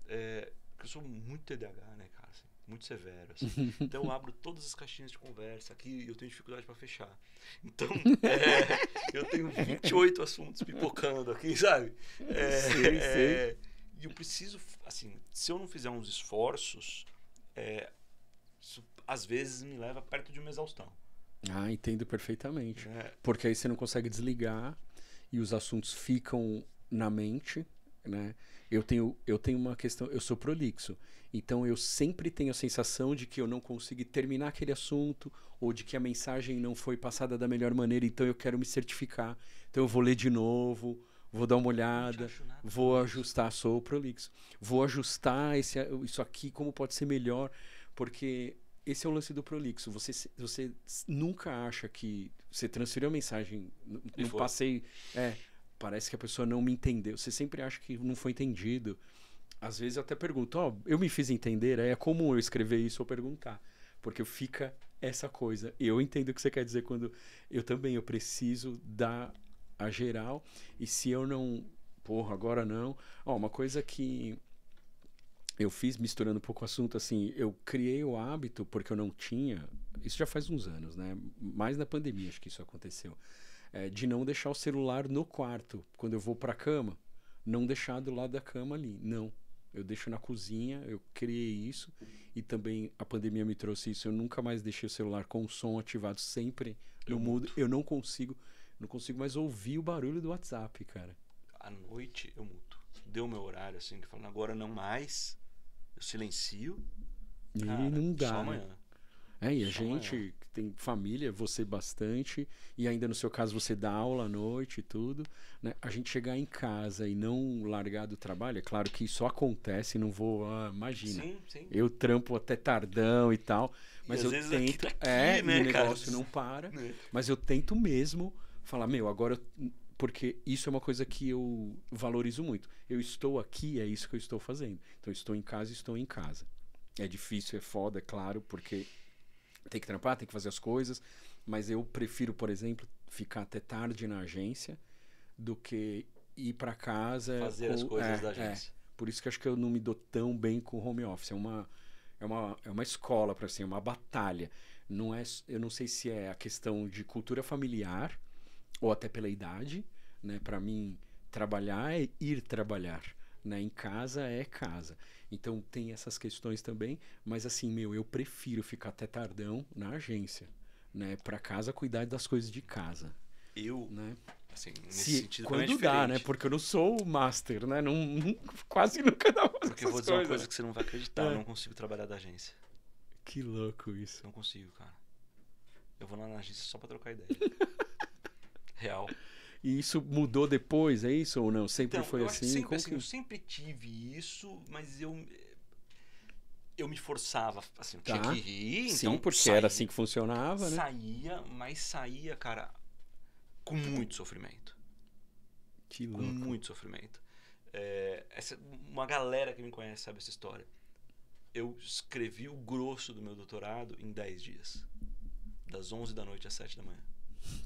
Porque eu sou muito TDAH, né, cara? Assim, muito severo, assim. Então eu abro todas as caixinhas de conversa aqui e eu tenho dificuldade pra fechar. Então, eu tenho 28 assuntos pipocando aqui, sabe? Sei. E eu preciso, assim, se eu não fizer uns esforços, isso às vezes me leva perto de uma exaustão. Entendo perfeitamente. Porque aí você não consegue desligar e os assuntos ficam na mente, né? Eu tenho uma questão, eu sou prolixo, então eu sempre tenho a sensação de que eu não consigo terminar aquele assunto ou de que a mensagem não foi passada da melhor maneira, então eu quero me certificar. Então eu vou ler de novo, vou dar uma olhada, vou ajustar, sou prolixo. Vou ajustar isso aqui, como pode ser melhor, porque esse é o lance do prolixo. Você nunca acha que você transferiu a mensagem, não passei... Parece que a pessoa não me entendeu. Você sempre acha que não foi entendido. Às vezes eu até pergunto, eu me fiz entender? É comum eu escrever isso ou perguntar. Porque fica essa coisa. Eu entendo o que você quer dizer quando... Eu preciso dar a geral. E se eu não... agora não. Uma coisa que eu fiz, misturando um pouco o assunto, assim, eu criei o hábito, porque eu não tinha... Isso já faz uns anos, né? Mais na pandemia acho que isso aconteceu. De não deixar o celular no quarto. Quando eu vou pra cama, não deixar do lado da cama ali. Não. Eu deixo na cozinha, eu criei isso. E também a pandemia me trouxe isso. Eu nunca mais deixei o celular com o som ativado sempre no mudo. Eu não consigo mais ouvir o barulho do WhatsApp, cara. À noite eu mudo. Deu meu horário, assim, que falando agora não mais. Eu silencio. Cara, e não dá. Só amanhã. E a gente que tem família, você bastante, e ainda no seu caso você dá aula à noite e tudo, né? A gente chegar em casa e não largar do trabalho, é claro que isso acontece, não vou, imagina. Sim. Eu trampo até tardão e tal, mas eu tento, né, o negócio não para, mas eu tento mesmo falar, agora porque isso é uma coisa que eu valorizo muito. Eu estou aqui, é isso que eu estou fazendo. Então eu estou em casa, estou em casa. É difícil, é foda, é claro, porque tem que trampar, tem que fazer as coisas, mas eu prefiro, por exemplo, ficar até tarde na agência do que ir para casa. Fazer as coisas da agência. Por isso que eu acho que eu não me dou tão bem com home office. É uma escola, para assim, é uma batalha. Não é, eu não sei se é a questão de cultura familiar ou até pela idade, né? Para mim, trabalhar é ir trabalhar, né? Em casa é casa. Então tem essas questões também, mas assim, eu prefiro ficar até tardão na agência, né? Para casa cuidar das coisas de casa. Né? Assim, nesse sentido, quando dá, né? Porque eu não sou o master, né? Quase nunca dá pra Porque eu vou dizer uma coisa que você não vai acreditar, eu não consigo trabalhar da agência. Que louco isso. Não consigo, cara. Eu vou lá na agência só pra trocar ideia. Real. E isso mudou depois, é isso ou não? Sempre foi assim? Eu sempre tive isso, mas eu me forçava, assim, eu tinha que ir. Sim, então porque era assim que funcionava, né? Mas saía, cara, com muito sofrimento. Que louco. Com muito sofrimento. Uma galera que me conhece sabe essa história. Eu escrevi o grosso do meu doutorado em 10 dias. Das 11 da noite às 7 da manhã.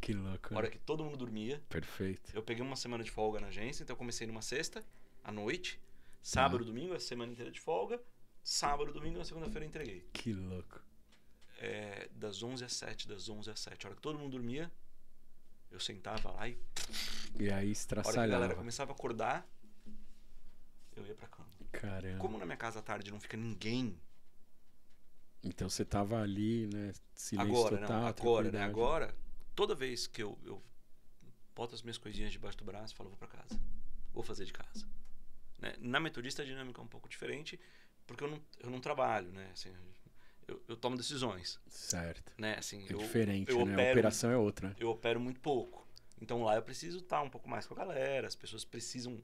Que louco. Na hora que todo mundo dormia. Perfeito. Eu peguei uma semana de folga na agência, então eu comecei numa sexta, à noite. Sábado, domingo, a semana inteira de folga. Sábado, domingo, na segunda-feira eu entreguei. Que louco. Das 11 às 7, das 11 às 7. A hora que todo mundo dormia, eu sentava lá e... E aí estraçalhava. A hora que a galera começava a acordar, eu ia pra cama. Caramba. Como na minha casa à tarde não fica ninguém... Então você tava ali, né? Silêncio total. Agora, toda vez que eu boto as minhas coisinhas debaixo do braço, falo, vou pra casa. Vou fazer de casa. Né? Na Metodista a dinâmica é um pouco diferente, porque eu não trabalho, né? Assim, eu tomo decisões. Certo. Né? Assim, é diferente, né? A operação é outra. Eu opero muito pouco. Então lá eu preciso estar um pouco mais com a galera, as pessoas precisam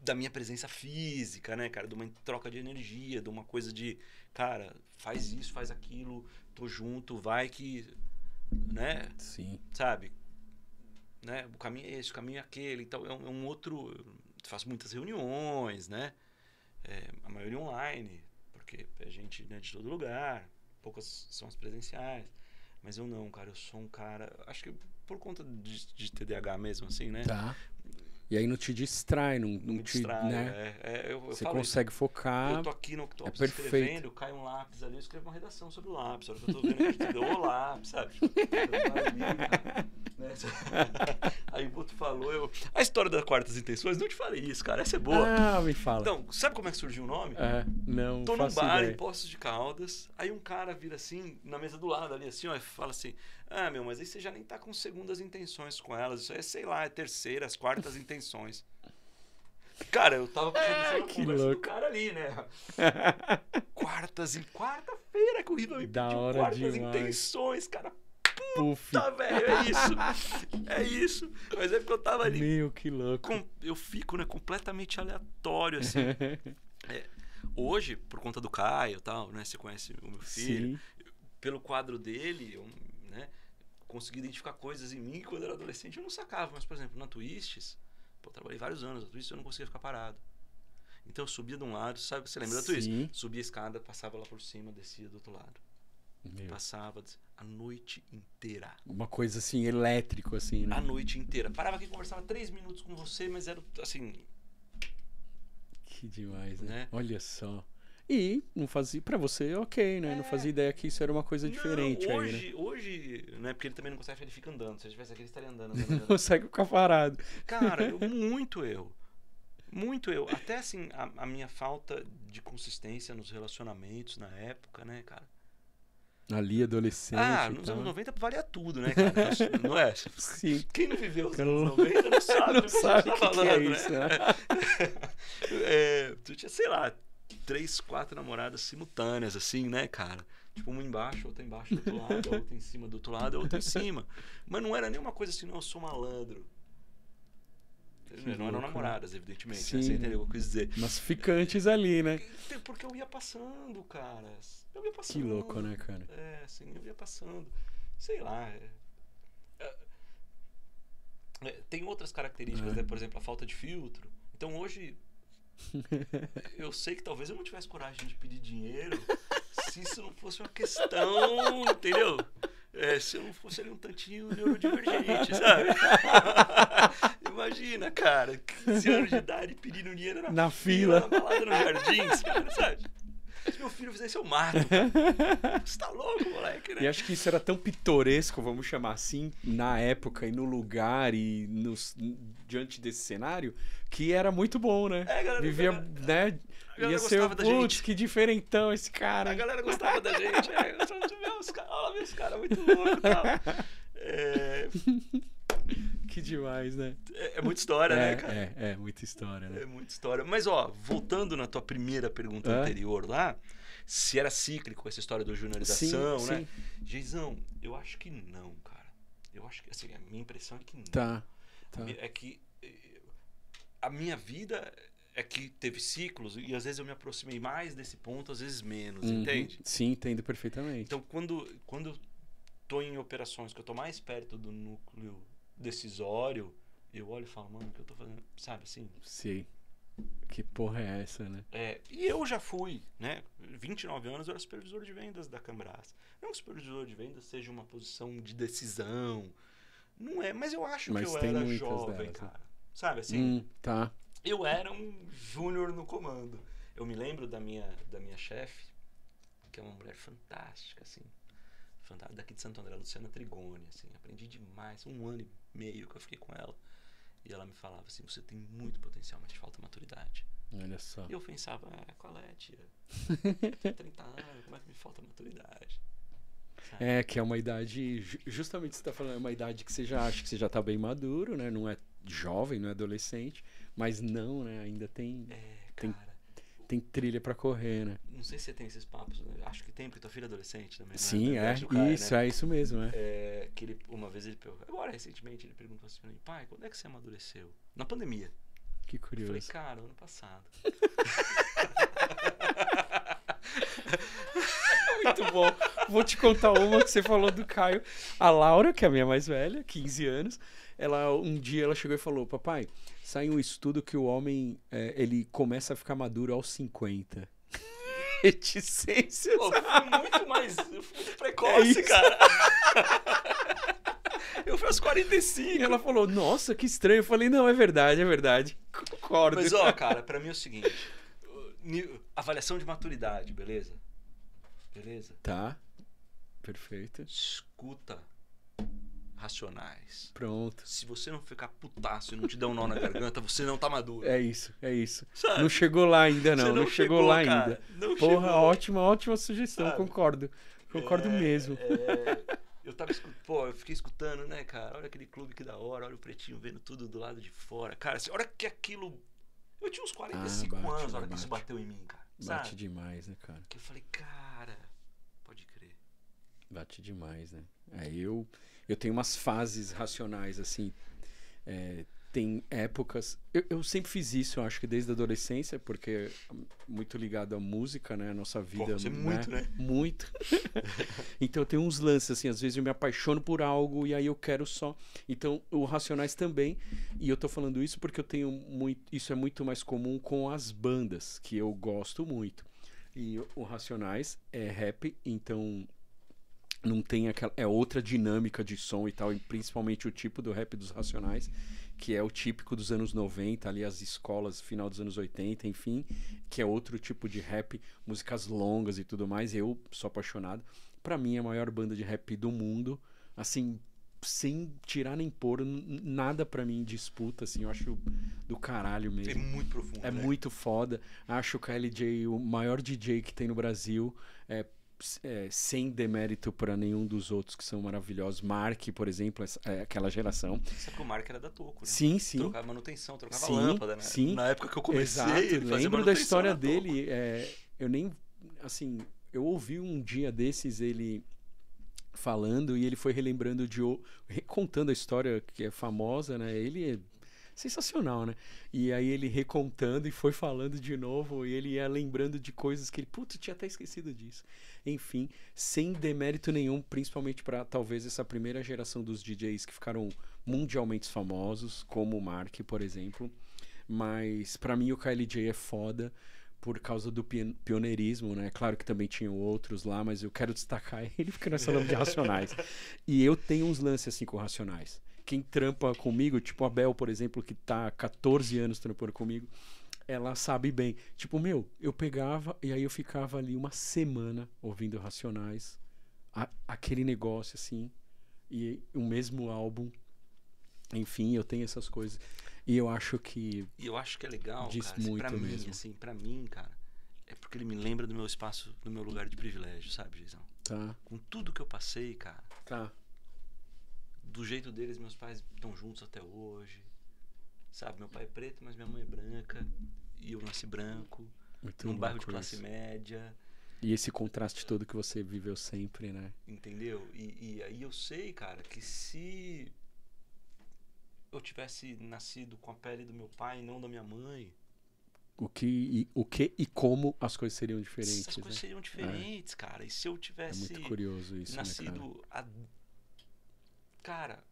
da minha presença física, né, cara? De uma troca de energia, de uma coisa de, cara, faz isso, faz aquilo, tô junto, vai que, né? Sim. Sabe? Né? O caminho é esse, o caminho é aquele. Então é um outro... Eu faço muitas reuniões, né? A maioria online, porque é gente, né, de todo lugar. Poucas são as presenciais. Mas eu não, cara. Eu sou um cara... Acho que por conta de TDAH mesmo, assim, né? Tá. E aí não te distrai, não me te distrai, né? Você consegue focar. Eu tô aqui no escrevendo, cai um lápis ali, eu escrevo uma redação sobre o lápis. A hora que eu tô vendo que o lápis, sabe? Aí o Boto falou, a história das quartas intenções, não te falei isso, cara, essa é boa. Ah, me fala. Então, sabe como é que surgiu o nome? Não, tô num bar em Poços de Caldas, aí um cara vira assim, na mesa do lado ali, assim, ó, e fala assim, mas aí você já nem tá com segundas intenções com elas, isso aí é, sei lá, é terceiras, quartas intenções. Cara, eu tava pensando na conversa do cara ali, né? Quarta-feira que o Riva me pediu quartas intenções, cara. Puta, velho, é isso. Mas é porque eu tava ali. Meu, que louco. Eu fico, né, completamente aleatório, assim. Hoje, por conta do Caio e tal, né? Você conhece o meu filho. Sim. Pelo quadro dele, eu, né, consegui identificar coisas em mim que quando eu era adolescente eu não sacava. Mas, por exemplo, na Twists, eu trabalhei vários anos na Twists e eu não conseguia ficar parado. Então eu subia de um lado, sabe? Você lembra da Twists? Subia a escada, passava lá por cima, descia do outro lado. Passava a noite inteira. Uma coisa assim, elétrico, assim, né? A noite inteira. Parava aqui, conversava 3 minutos com você, mas era assim... Que demais, né? Olha só. E não fazia... Pra você, ok, né? Não fazia ideia que isso era uma coisa diferente hoje, aí, né? Hoje, né? Porque ele também não consegue, ele fica andando. Se ele estivesse aqui, ele estaria andando. Não consegue ficar parado. Cara, muito erro. Muito eu. Até assim, a minha falta de consistência nos relacionamentos na época, né, cara? Ali, adolescente. Nos anos 90 valia tudo, né, cara? Não é? Sim. Quem não viveu os anos 90 não sabe o que a gente tá falando, é isso, né? Tu tinha, sei lá, 3, 4 namoradas simultâneas, assim, né, cara? Tipo, uma embaixo, outra embaixo do outro lado, a outra em cima do outro lado, a outra em cima. Mas não era nenhuma coisa assim, não, eu sou malandro. Não eram namoradas, evidentemente. Sim, né? Você entendeu o que eu quis dizer. Mas ficantes ali, né? Porque eu ia passando, cara. Eu ia passando. Que louco, né, cara? Assim, eu ia passando. Sei lá. Tem outras características, né? Por exemplo, a falta de filtro. Então hoje, eu sei que talvez eu não tivesse coragem de pedir dinheiro se isso não fosse uma questão, entendeu? Se eu não fosse ali um tantinho neurodivergente, sabe? Imagina, cara, 15 anos de idade pedindo dinheiro na fila. Na balada no Jardins, cara, sabe? Se meu filho fizer isso, eu mato, cara. Você tá louco, moleque, né? E acho que isso era tão pitoresco, vamos chamar assim, na época e no lugar e diante desse cenário, que era muito bom, né? Galera, vivia, né? Ia ser, putz, que diferentão esse cara. A galera gostava da gente. Olha os caras muito loucos e tal. Que demais, né? É muita história, né, cara? É muita história, né? É muita história. Mas, ó, voltando na tua primeira pergunta anterior lá, se era cíclico essa história da juniorização, sim, né? Sim. Geizão, eu acho que não, cara. Eu acho que, assim, a minha impressão é que não. Tá. É que a minha vida é que teve ciclos e às vezes eu me aproximei mais desse ponto, às vezes menos, entende? Sim, entendo perfeitamente. Então, quando eu tô em operações que eu tô mais perto do núcleo decisório, eu olho e falo, mano, o que eu tô fazendo? Sabe assim? Sim. Que porra é essa, né? E eu já fui, né? 29 anos eu era supervisor de vendas da Cambras. Não que supervisor de vendas seja uma posição de decisão. Não é, mas eu acho que eu era jovem, delas, cara. Né? Sabe assim? Tá. Eu era um júnior no comando. Eu me lembro da minha chefe, que é uma mulher fantástica, assim. Daqui de Santo André, Luciana Trigoni, assim. Aprendi demais. 1 ano e meio que eu fiquei com ela. E ela me falava assim, você tem muito potencial, mas te falta maturidade. Olha só. E eu pensava, qual é, tia? 30 anos, como é que me falta maturidade? Sabe? Que é uma idade, justamente você tá falando, é uma idade que você já acha que você já tá bem maduro, né? Não é jovem, não é adolescente, mas não, né? Ainda tem... Tem trilha pra correr, né? Não sei se você tem esses papos, né? Acho que tem, porque tua filha é adolescente também, né? Sim, isso, né? É isso mesmo, né? Que uma vez ele perguntou, agora recentemente ele perguntou assim pra mim, pai, quando é que você amadureceu? Na pandemia. Que curioso. Eu falei, cara, ano passado. Muito bom. Vou te contar uma que você falou do Caio. A Laura, que é a minha mais velha, 15 anos, um dia ela chegou e falou, papai, sai um estudo que o homem, ele começa a ficar maduro aos 50. Reticências. Pô, eu fui muito precoce, cara. Eu fui aos 45. E ela falou, nossa, que estranho. Eu falei, não, é verdade. Concordo. Mas, ó, cara, pra mim é o seguinte, avaliação de maturidade, beleza? Beleza? Tá, perfeito. Escuta Racionais. Pronto. Se você não ficar putaço e não te der um nó na garganta, você não tá maduro. É isso. Sabe? Não chegou lá ainda, não. Não chegou lá cara. ainda. Não Porra, chegou. ótima sugestão, sabe? Concordo mesmo. Eu fiquei escutando, né, cara? Olha aquele clube que da hora, olha o pretinho vendo tudo do lado de fora. Cara, assim, olha que aquilo... Eu tinha uns 45 anos na hora que isso bateu em mim, cara. Bate sabe? demais, né, cara? Que eu falei, cara, pode crer. Bate demais, né? Eu tenho umas fases racionais, assim. Tem épocas... Eu sempre fiz isso, eu acho que desde a adolescência, porque muito ligado à música, né? A nossa vida... Você muito, né? Muito. Então eu tenho uns lances, assim, às vezes eu me apaixono por algo e aí eu quero só... Então, o Racionais também, e eu tô falando isso porque eu tenho muito... Isso é muito mais comum com as bandas, que eu gosto muito. E o Racionais é rap, então... Não tem aquela... É outra dinâmica de som e tal, e principalmente o tipo do rap dos Racionais, que é o típico dos anos 90, ali as escolas, final dos anos 80, enfim, que é outro tipo de rap, músicas longas e tudo mais. Eu sou apaixonado. Pra mim, é a maior banda de rap do mundo, assim, sem tirar nem pôr, nada pra mim disputa, assim, eu acho do caralho mesmo. É muito profundo, É muito foda. Acho o KLJ o maior DJ que tem no Brasil, sem demérito para nenhum dos outros que são maravilhosos. Mark, por exemplo, aquela geração. Sabe que o Mark era da Toco, né? Sim. Trocava manutenção, trocava lâmpada, né? Sim. Na época que eu comecei, exato. Ele fazia Lembro da história Toco. dele. Eu nem... Assim, eu ouvi um dia desses ele falando e ele foi relembrando recontando a história que é famosa, né? Ele é sensacional, né? E aí ele recontando e foi falando de novo e ele ia lembrando de coisas que ele... Putz, tinha até esquecido disso. Enfim, sem demérito nenhum, principalmente para talvez essa primeira geração dos DJs que ficaram mundialmente famosos, como o Mark, por exemplo. Mas para mim o KLJ é foda por causa do pioneirismo, né? Claro que também tinham outros lá, mas eu quero destacar ele porque nós falamos de Racionais. E eu tenho uns lances assim com Racionais, quem trampa comigo, tipo a Bel, por exemplo, que tá há 14 anos trampando comigo, ela sabe bem. Tipo, meu, eu pegava e aí eu ficava ali uma semana ouvindo Racionais, aquele negócio assim, e o mesmo álbum. Enfim, eu tenho essas coisas. E eu acho que E eu acho que é legal, diz cara, assim, muito mesmo. pra mim, cara, é porque ele me lembra do meu espaço, do meu lugar de privilégio, sabe, Gisão? Tá, Com tudo que eu passei, cara, tá. do jeito deles, meus pais estão juntos até hoje, sabe? Meu pai é preto, mas minha mãe é branca, e eu nasci branco, Muito num bairro de louco classe isso. média, E esse contraste todo que você viveu sempre, né? entendeu? E aí eu sei, cara, que se eu tivesse nascido com a pele do meu pai e não da minha mãe, O que e como as coisas seriam diferentes, as coisas né? seriam diferentes, cara. E se eu É tivesse muito curioso isso, né, cara? nascido cara,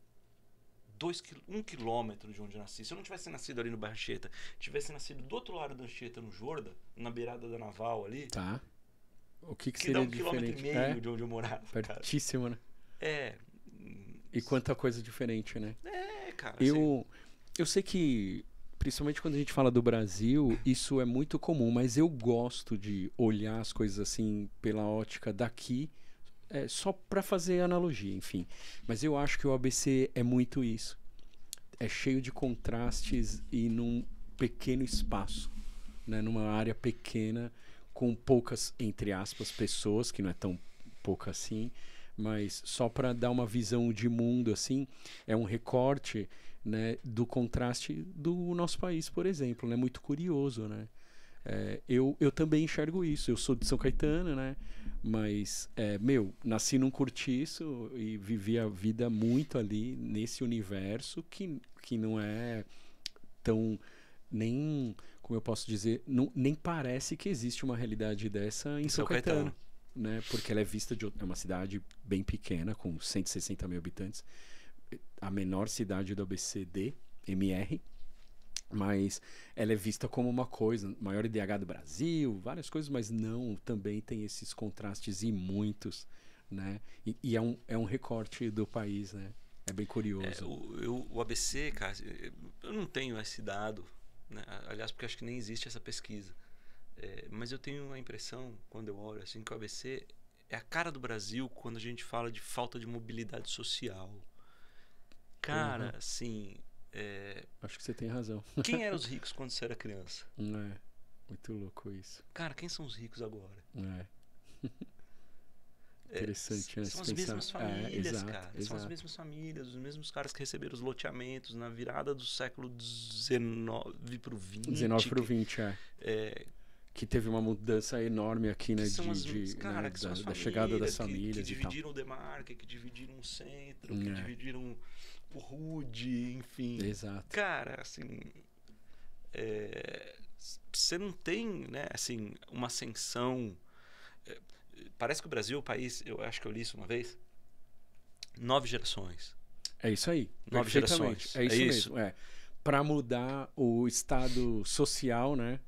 1 quilômetro de onde eu nasci, se eu não tivesse nascido ali no bairro Anchieta, tivesse nascido do outro lado da Anchieta, no Jorda, na beirada da Naval ali, Tá. O que que dá seria 1,5 diferente? de onde eu morava, cara. Pertíssimo, né? É. E quanta coisa diferente, né? Cara, assim, Eu sei que, principalmente quando a gente fala do Brasil, isso é muito comum, mas eu gosto de olhar as coisas assim pela ótica daqui, só para fazer analogia, enfim. Mas eu acho que o ABC é muito isso. É cheio de contrastes e num pequeno espaço, né? Numa área pequena, com poucas, entre aspas, pessoas, que não é tão pouca assim, mas só para dar uma visão de mundo assim, é um recorte, né, do contraste do nosso país, por exemplo, né? Muito curioso, né? Eu também enxergo isso. Eu sou de São Caetano, né? Mas, nasci num cortiço e vivi a vida muito ali nesse universo que não é tão nem, como eu posso dizer, nem parece que existe uma realidade dessa em São Caetano, né? Porque ela é vista é uma cidade bem pequena, com 160 mil habitantes, a menor cidade do ABCD, MR, mas ela é vista como uma coisa, maior IDH do Brasil, várias coisas, mas não, também tem esses contrastes e muitos, né? E é um recorte do país, né? É bem curioso. O ABC, cara, eu não tenho esse dado, né? Aliás, porque acho que nem existe essa pesquisa. Mas eu tenho a impressão, quando eu olho assim, que o ABC é a cara do Brasil quando a gente fala de falta de mobilidade social. Cara, assim... Acho que você tem razão. Quem eram os ricos quando você era criança? Muito louco isso. Cara, quem são os ricos agora? Interessante, né? São as mesmas famílias, exato, cara. exato. São as mesmas famílias, os mesmos caras que receberam os loteamentos na virada do século XIX pro XX. 19 pro 20, que teve uma mudança enorme aqui, né? Da chegada das famílias que e tal. dividiram o Demarque, que dividiram o centro, que dividiram o Rude, enfim. Exato. Cara, assim... você não tem, né, assim, uma ascensão... Parece que o Brasil é o país, eu acho que eu li isso uma vez, 9 gerações. É isso aí. 9 gerações. É isso mesmo. Para mudar o estado social, né,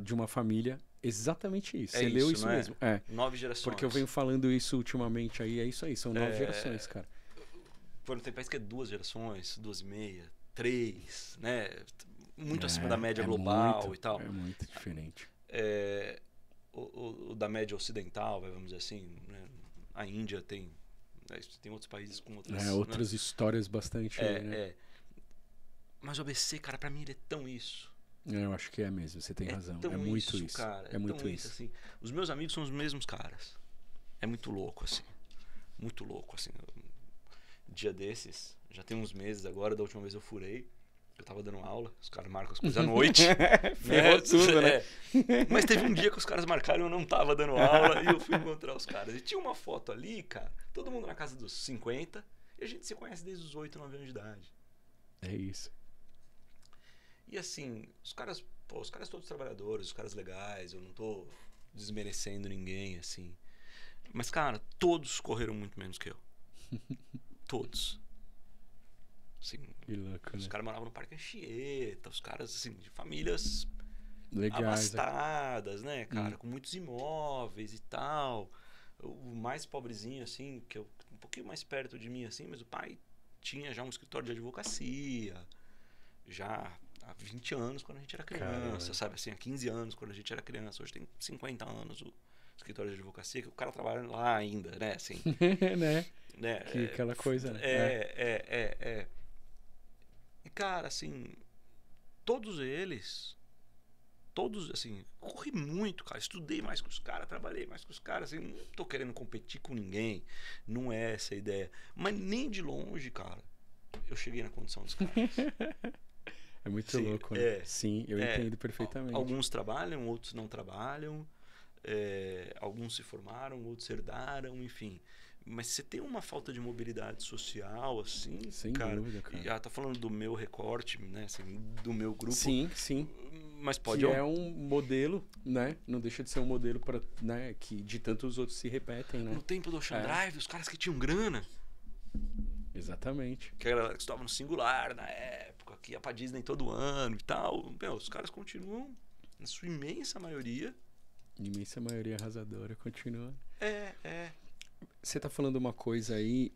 de uma família, exatamente isso. Você leu isso mesmo. 9 gerações. Porque eu venho falando isso ultimamente aí, é isso aí, são 9 gerações, cara. Por tem país que é 2 gerações, 2,5, 3, né? Muito acima da média global e tal. É muito diferente. O da média ocidental, vamos dizer assim, né? A Índia tem outros países com outras... outras histórias bastante... né? Mas o ABC, cara, pra mim ele é tão isso. Eu acho que é mesmo, você tem razão. É muito isso, cara. É muito isso. Assim. Os meus amigos são os mesmos caras. É muito louco, assim. Muito louco, assim. Dia desses, já tem uns meses agora, da última vez eu furei. Eu tava dando aula, os caras marcam as coisas à noite. Ferrou tudo, né? Mas teve um dia que os caras marcaram e eu não tava dando aula e eu fui encontrar os caras. E tinha uma foto ali, cara, todo mundo na casa dos 50 e a gente se conhece desde os 8, 9 anos de idade. É isso. E assim, os caras todos trabalhadores, os caras legais, eu não tô desmerecendo ninguém, assim. Mas, cara, todos correram muito menos que eu. Todos. Assim, que louco, os né? caras moravam no Parque Anchieta, os caras, assim, de famílias legais, abastadas, né, cara, com muitos imóveis e tal. O mais pobrezinho, assim, que eu um pouquinho mais perto de mim, assim, mas o pai tinha já um escritório de advocacia, já há 20 anos quando a gente era criança, Caramba. sabe? Assim, há 15 anos quando a gente era criança. Hoje tem 50 anos o escritório de advocacia, que o cara trabalha lá ainda, né? Assim, Né? né? Que aquela coisa, né? E, cara, assim, todos, assim, corri muito, cara. Estudei mais que os caras, trabalhei mais que os caras. Assim, não tô querendo competir com ninguém. Não é essa a ideia. Mas nem de longe, cara, eu cheguei na condição dos caras. É muito Sim, louco, né? Sim, eu entendo perfeitamente. Alguns trabalham, outros não trabalham. Alguns se formaram, outros herdaram, enfim. Mas você tem uma falta de mobilidade social, assim, Sem cara. dúvida, cara. Tá falando do meu recorte, né? Assim, do meu grupo. Sim, sim. Mas pode... Que é um modelo, né? Não deixa de ser um modelo para, né? Que de tantos outros se repetem, né? No tempo do Ocean Drive, os caras que tinham grana. Exatamente. Que era que estava no Singular na época, que ia pra Disney todo ano e tal. Meu, os caras continuam, na sua imensa maioria. Imensa maioria arrasadora continua. É. Você tá falando uma coisa aí,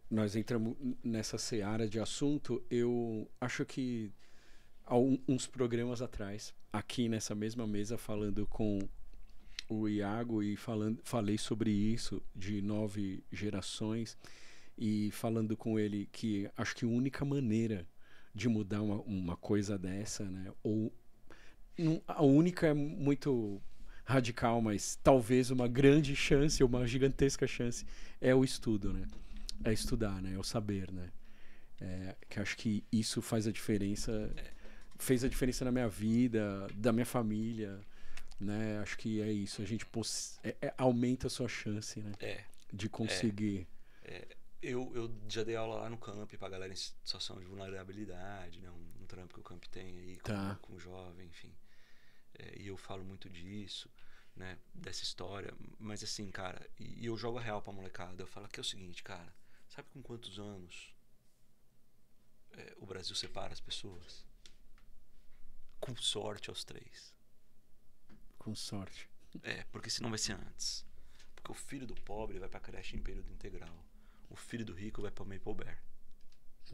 nós entramos nessa seara de assunto, eu acho que há uns programas atrás, aqui nessa mesma mesa, falando com o Iago e falei sobre isso, de 9 gerações, e falando com ele que acho que a única maneira de mudar uma coisa dessa, né, ou a única é muito radical, mas talvez uma grande chance, uma gigantesca chance, é o estudo, né? É estudar, né? É o saber, né? Que acho que isso faz a diferença, fez a diferença na minha vida, da minha família, né? Acho que é isso, a gente aumenta a sua chance, né? De conseguir. Eu já dei aula lá no camp pra galera em situação de vulnerabilidade, né? Um trampo que o camp tem aí com jovem, enfim. E eu falo muito disso, né? Dessa história. Mas assim, cara, e eu jogo a real pra molecada. Eu falo que é o seguinte, cara. Sabe com quantos anos o Brasil separa as pessoas? Com sorte aos 3. Com sorte. Porque senão vai ser antes. Porque o filho do pobre vai pra creche em período integral. O filho do rico vai pra Maple Bear.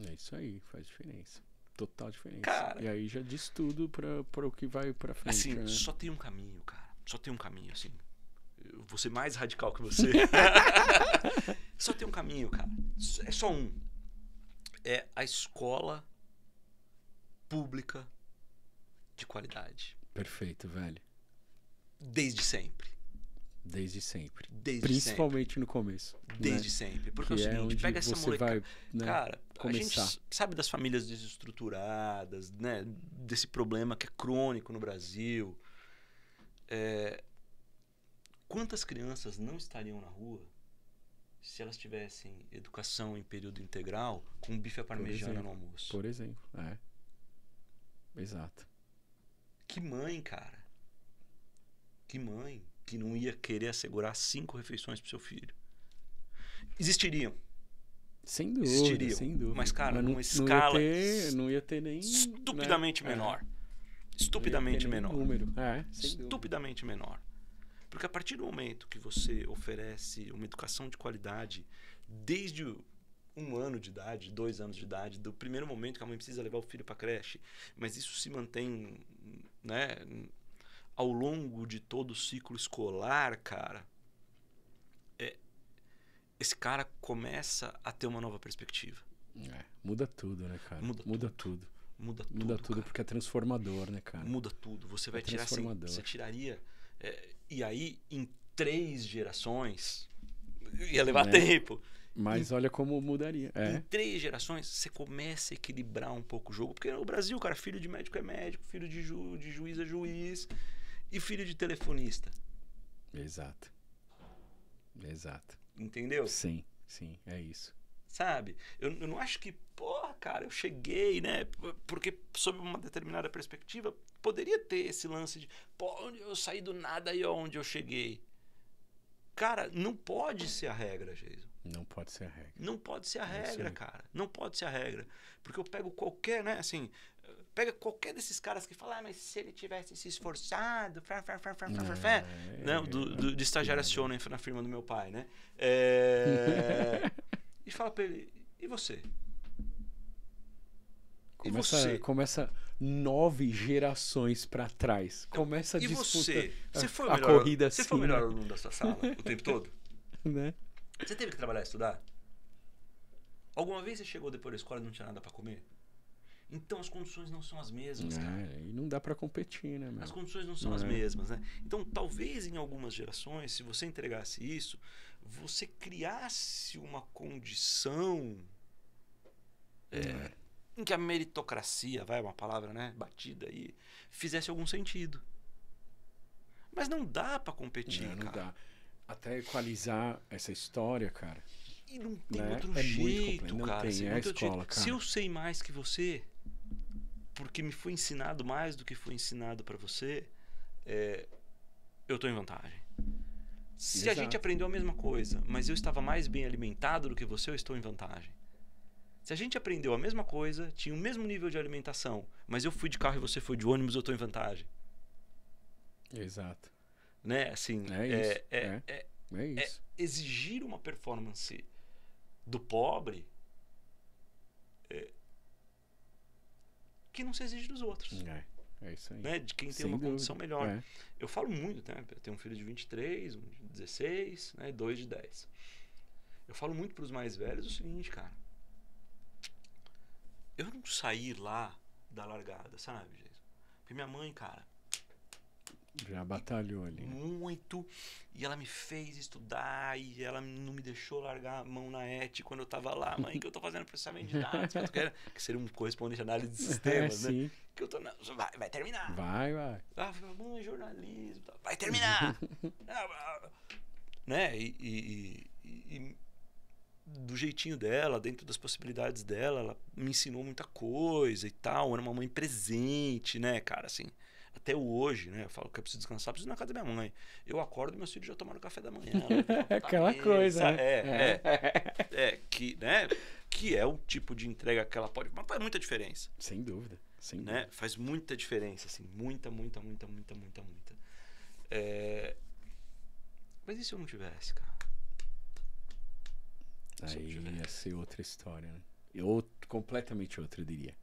É isso aí, faz diferença. Total diferença. Cara, e aí já diz tudo para o que vai pra frente. Assim, né? Só tem um caminho, cara. Só tem um caminho, assim. Eu vou ser mais radical que você. Só tem um caminho, cara. É só um. É a escola pública de qualidade. Perfeito, velho. Desde sempre. Desde sempre. Principalmente sempre. No começo. Desde sempre. Porque que é o seguinte, onde pega essa molecada. Né, cara, começar. A gente sabe das famílias desestruturadas, né? Desse problema que é crônico no Brasil. Quantas crianças não estariam na rua se elas tivessem educação em período integral com bife à parmegiana no almoço? Por exemplo, Exato. Que mãe, cara. Que mãe que não ia querer assegurar 5 refeições pro seu filho. Existiriam. Sem dúvida, Mas, cara, numa escala... Não ia ter nem... Estupidamente menor. Estupidamente menor. Número. Estupidamente menor. Porque a partir do momento que você oferece uma educação de qualidade, desde 1 ano de idade, 2 anos de idade, do primeiro momento que a mãe precisa levar o filho para creche, mas isso se mantém, né, ao longo de todo o ciclo escolar, cara, esse cara começa a ter uma nova perspectiva. Muda tudo, né, cara? Muda tudo. Muda tudo porque é transformador, né, cara? Muda tudo. Você vai tirar assim, você tiraria... e aí, em 3 gerações, ia levar tempo. Mas olha como mudaria. Em 3 gerações, você começa a equilibrar um pouco o jogo. Porque no Brasil, cara, filho de médico é médico, filho de juiz é juiz e filho de telefonista. Exato. Entendeu? Sim, é isso. Sabe? Eu não acho que, porra, cara, eu cheguei, né? Porque, sob uma determinada perspectiva, poderia ter esse lance de, onde eu saí do nada e onde eu cheguei. Cara, não pode ser a regra, Jason. Não pode ser a regra. Não pode ser a regra, cara. Não pode ser a regra. Porque eu pego qualquer, né, assim... Pega qualquer desses caras que falam, mas se ele tivesse se esforçado... de estagiário aciona na firma do meu pai, né? E fala pra ele, e você? Começa 9 gerações pra trás. Começa a disputa. Você foi o a melhor, corrida você assim, foi o melhor né? aluno da sua sala o tempo todo? Né? Você teve que trabalhar e estudar? Alguma vez você chegou depois da escola e não tinha nada pra comer? Então as condições não são as mesmas, cara. E não dá pra competir, né, meu? As condições não são as mesmas, né? Então, talvez em algumas gerações, se você entregasse isso, você criasse uma condição em que a meritocracia, uma palavra, né, batida aí, fizesse algum sentido. Mas não dá pra competir, não cara. Dá. Até equalizar essa história, cara. E não tem Né? outro É jeito, muito cara. Não tem, é a escola, jeito. cara. Se eu sei mais que você, porque me foi ensinado mais do que foi ensinado pra você, eu tô em vantagem. Se Exato. a gente aprendeu a mesma coisa, mas eu estava mais bem alimentado do que você, eu estou em vantagem. Se a gente aprendeu a mesma coisa, tinha o mesmo nível de alimentação, mas eu fui de carro e você foi de ônibus, eu estou em vantagem. Exato. Né? Assim, é isso. exigir uma performance do pobre que não se exige dos outros. É isso aí. Né? De quem tem Sem uma dúvida. condição melhor. Eu falo muito, né? Eu tenho um filho de 23, um de 16, né? 2 de 10. Eu falo muito para os mais velhos o seguinte, cara. Eu não saí lá da largada, sabe, Jason? Porque minha mãe, cara, já batalhou ali. Muito. E ela me fez estudar e ela não me deixou largar a mão na ET quando eu tava lá. Mãe, que eu tô fazendo processamento de dados. Que seria um correspondente de análise de sistemas, né? Sim. Que eu tô... Vai terminar. Vai. Mãe, jornalismo. Vai terminar. Né? E do jeitinho dela, dentro das possibilidades dela, ela me ensinou muita coisa e tal. Era uma mãe presente, né, cara, assim... Até hoje, né? Eu falo que eu preciso descansar, preciso ir na casa da minha mãe. Eu acordo e meus filhos já tomaram café da manhã. Aquela coisa, né? Que, né? Que é o tipo de entrega que ela pode... Mas faz muita diferença. Sem dúvida. Né? Faz muita diferença, assim. Muita. Mas e se eu não tivesse, cara? Aí ia ser outra história, né? Completamente outra, eu diria.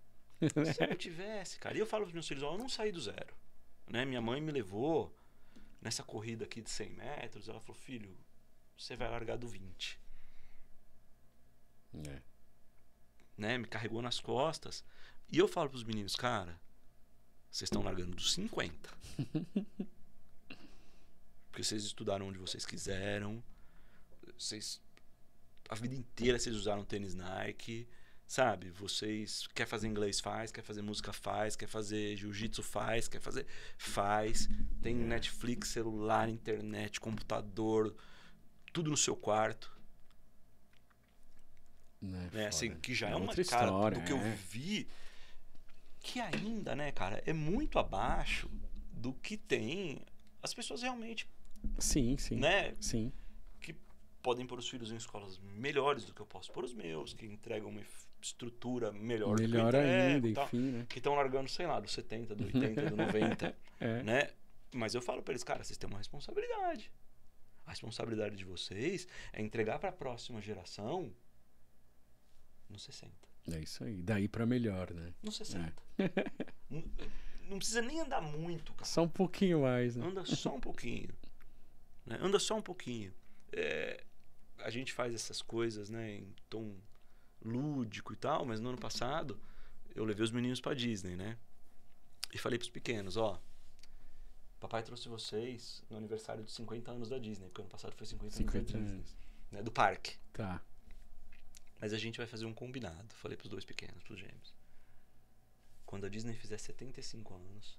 Se eu tivesse, cara. E eu falo pros meus filhos, eu não saí do zero. Né? Minha mãe me levou nessa corrida aqui de 100 metros. Ela falou, filho, você vai largar do 20. Né? Me carregou nas costas. E eu falo pros meninos, cara, vocês estão largando dos 50. Porque vocês estudaram onde vocês quiseram. A vida inteira vocês usaram tênis Nike. Sabe, vocês quer fazer inglês, faz, quer fazer música, faz, quer fazer jiu-jitsu, faz, tem Netflix, celular, internet, computador, tudo no seu quarto. Né? Assim, que já é uma outra cara história, do que eu vivi, que ainda, né, cara, é muito abaixo do que tem as pessoas realmente. Sim. Né? Sim. Que podem pôr os filhos em escolas melhores do que eu posso pôr os meus, que entregam uma estrutura melhor do que eu entrego, ainda, enfim, né? Que estão largando, sei lá, do 70, do 80, do 90, né? Mas eu falo para eles, cara, vocês têm uma responsabilidade. A responsabilidade de vocês é entregar para a próxima geração no 60. É isso aí. Daí para melhor, né? No 60. Não precisa nem andar muito, cara. Só um pouquinho mais, né? Anda só um pouquinho. Né? Anda só um pouquinho. A gente faz essas coisas, né, em tom lúdico e tal, mas no ano passado eu levei os meninos pra Disney, né? E falei pros pequenos, papai trouxe vocês no aniversário de 50 anos da Disney, porque ano passado foi 50 anos da Disney, né, do parque. Tá. Mas a gente vai fazer um combinado. Falei pros dois pequenos, pros gêmeos. Quando a Disney fizer 75 anos,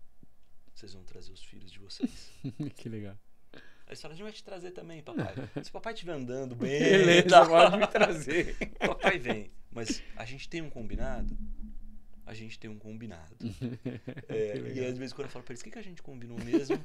vocês vão trazer os filhos de vocês. Que legal. Aí eles falam, a gente vai te trazer também, papai. Se o papai estiver andando bem... Beleza, pode me trazer. Papai vem. Mas a gente tem um combinado? A gente tem um combinado. E às vezes quando eu falo pra eles, o que a gente combinou mesmo?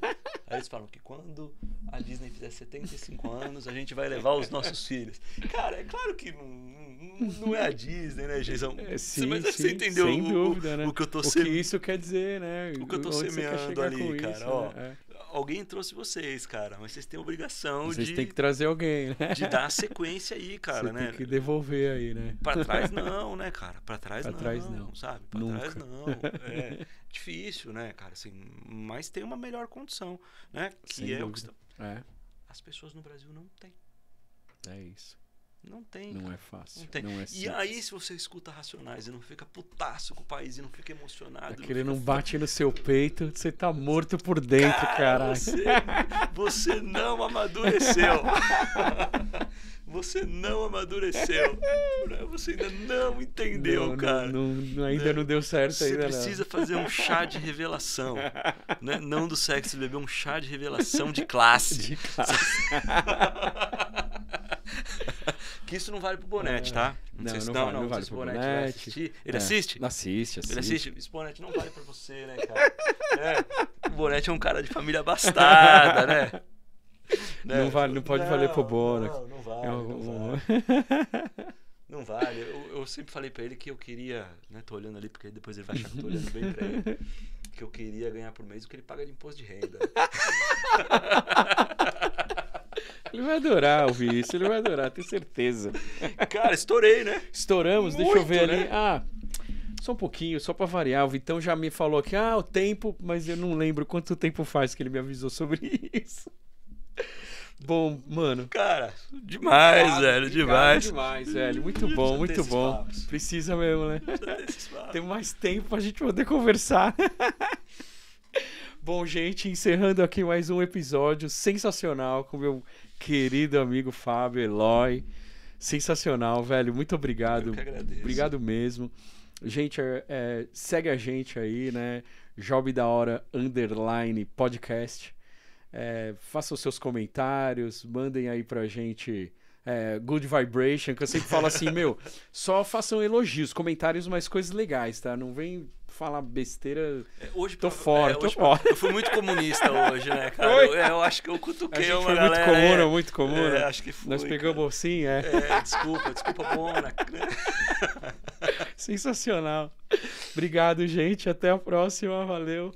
Aí eles falam que quando a Disney fizer 75 anos, a gente vai levar os nossos filhos. Cara, é claro que não é a Disney, né, Jason? Sim, mas você entendeu sem dúvida, né? o que eu tô que isso quer dizer, né? O que eu tô semeando ali, cara. alguém trouxe vocês, cara, mas vocês têm a obrigação Vocês têm que trazer alguém, né? de dar a sequência aí, cara, Você né? tem que devolver aí, né? Pra trás não, né, cara? Pra trás não, sabe? Pra Nunca. trás não. É difícil, né, cara? Assim, mas tem uma melhor condição, né? Que Sem é o que dúvida. É, as pessoas no Brasil não têm. é isso. Não tem. Não cara. é fácil. Não tem. Não é E simples. aí, se você escuta Racionais e não fica putaço com o país e não fica emocionado. Aquele não não fica bate no seu peito, você tá morto por dentro, caralho. Você não amadureceu. Você não amadureceu. Você ainda não entendeu, cara. Ainda não deu certo Você ainda precisa fazer um chá de revelação. Né? Não do sexo, beber um chá de revelação de classe. De classe. Que isso não vale pro Bonete, tá? Não sei se- vale sei se pro o Bonete vai Bonete. assistir. Ele assiste? Assiste. Ele assiste. Esse Bonete não vale pra você, né, cara? O Bonete é um cara de família abastada, né? Não vale, não pode valer pro Bono. Não vale, não vale. Eu sempre falei pra ele que eu queria, né, tô olhando ali porque depois ele vai achar que eu tô olhando bem pra ele, que eu queria ganhar por mês o que ele paga de imposto de renda. Ele vai adorar ouvir isso, ele vai adorar, tenho certeza. Cara, estourei, né? Estouramos, deixa eu ver Muito, ali. né? Só um pouquinho, só pra variar. O Vitão já me falou aqui, o tempo, mas eu não lembro quanto tempo faz que ele me avisou sobre isso. Bom, mano. Cara, demais, velho, demais. Demais, velho. Muito bom, muito bom. Precisa mesmo, né? Tem mais tempo pra gente poder conversar. Bom, gente, encerrando aqui mais um episódio sensacional com meu querido amigo Fábio Eloy. Sensacional, velho. Muito obrigado. Eu que agradeço. Obrigado mesmo. Gente, segue a gente aí, né? Job da Hora _podcast. Façam seus comentários, mandem aí pra gente good vibration, que eu sempre falo assim, só façam elogios, comentários, mas coisas legais, tá? Não vem falar besteira. Hoje tô fora. Eu fui muito comunista hoje, né, cara? Eu acho que eu cutuquei uma foi galera. muito comum, né? Acho que foi. Nós pegamos assim, Desculpa, Bona. Sensacional. Obrigado, gente. Até a próxima. Valeu.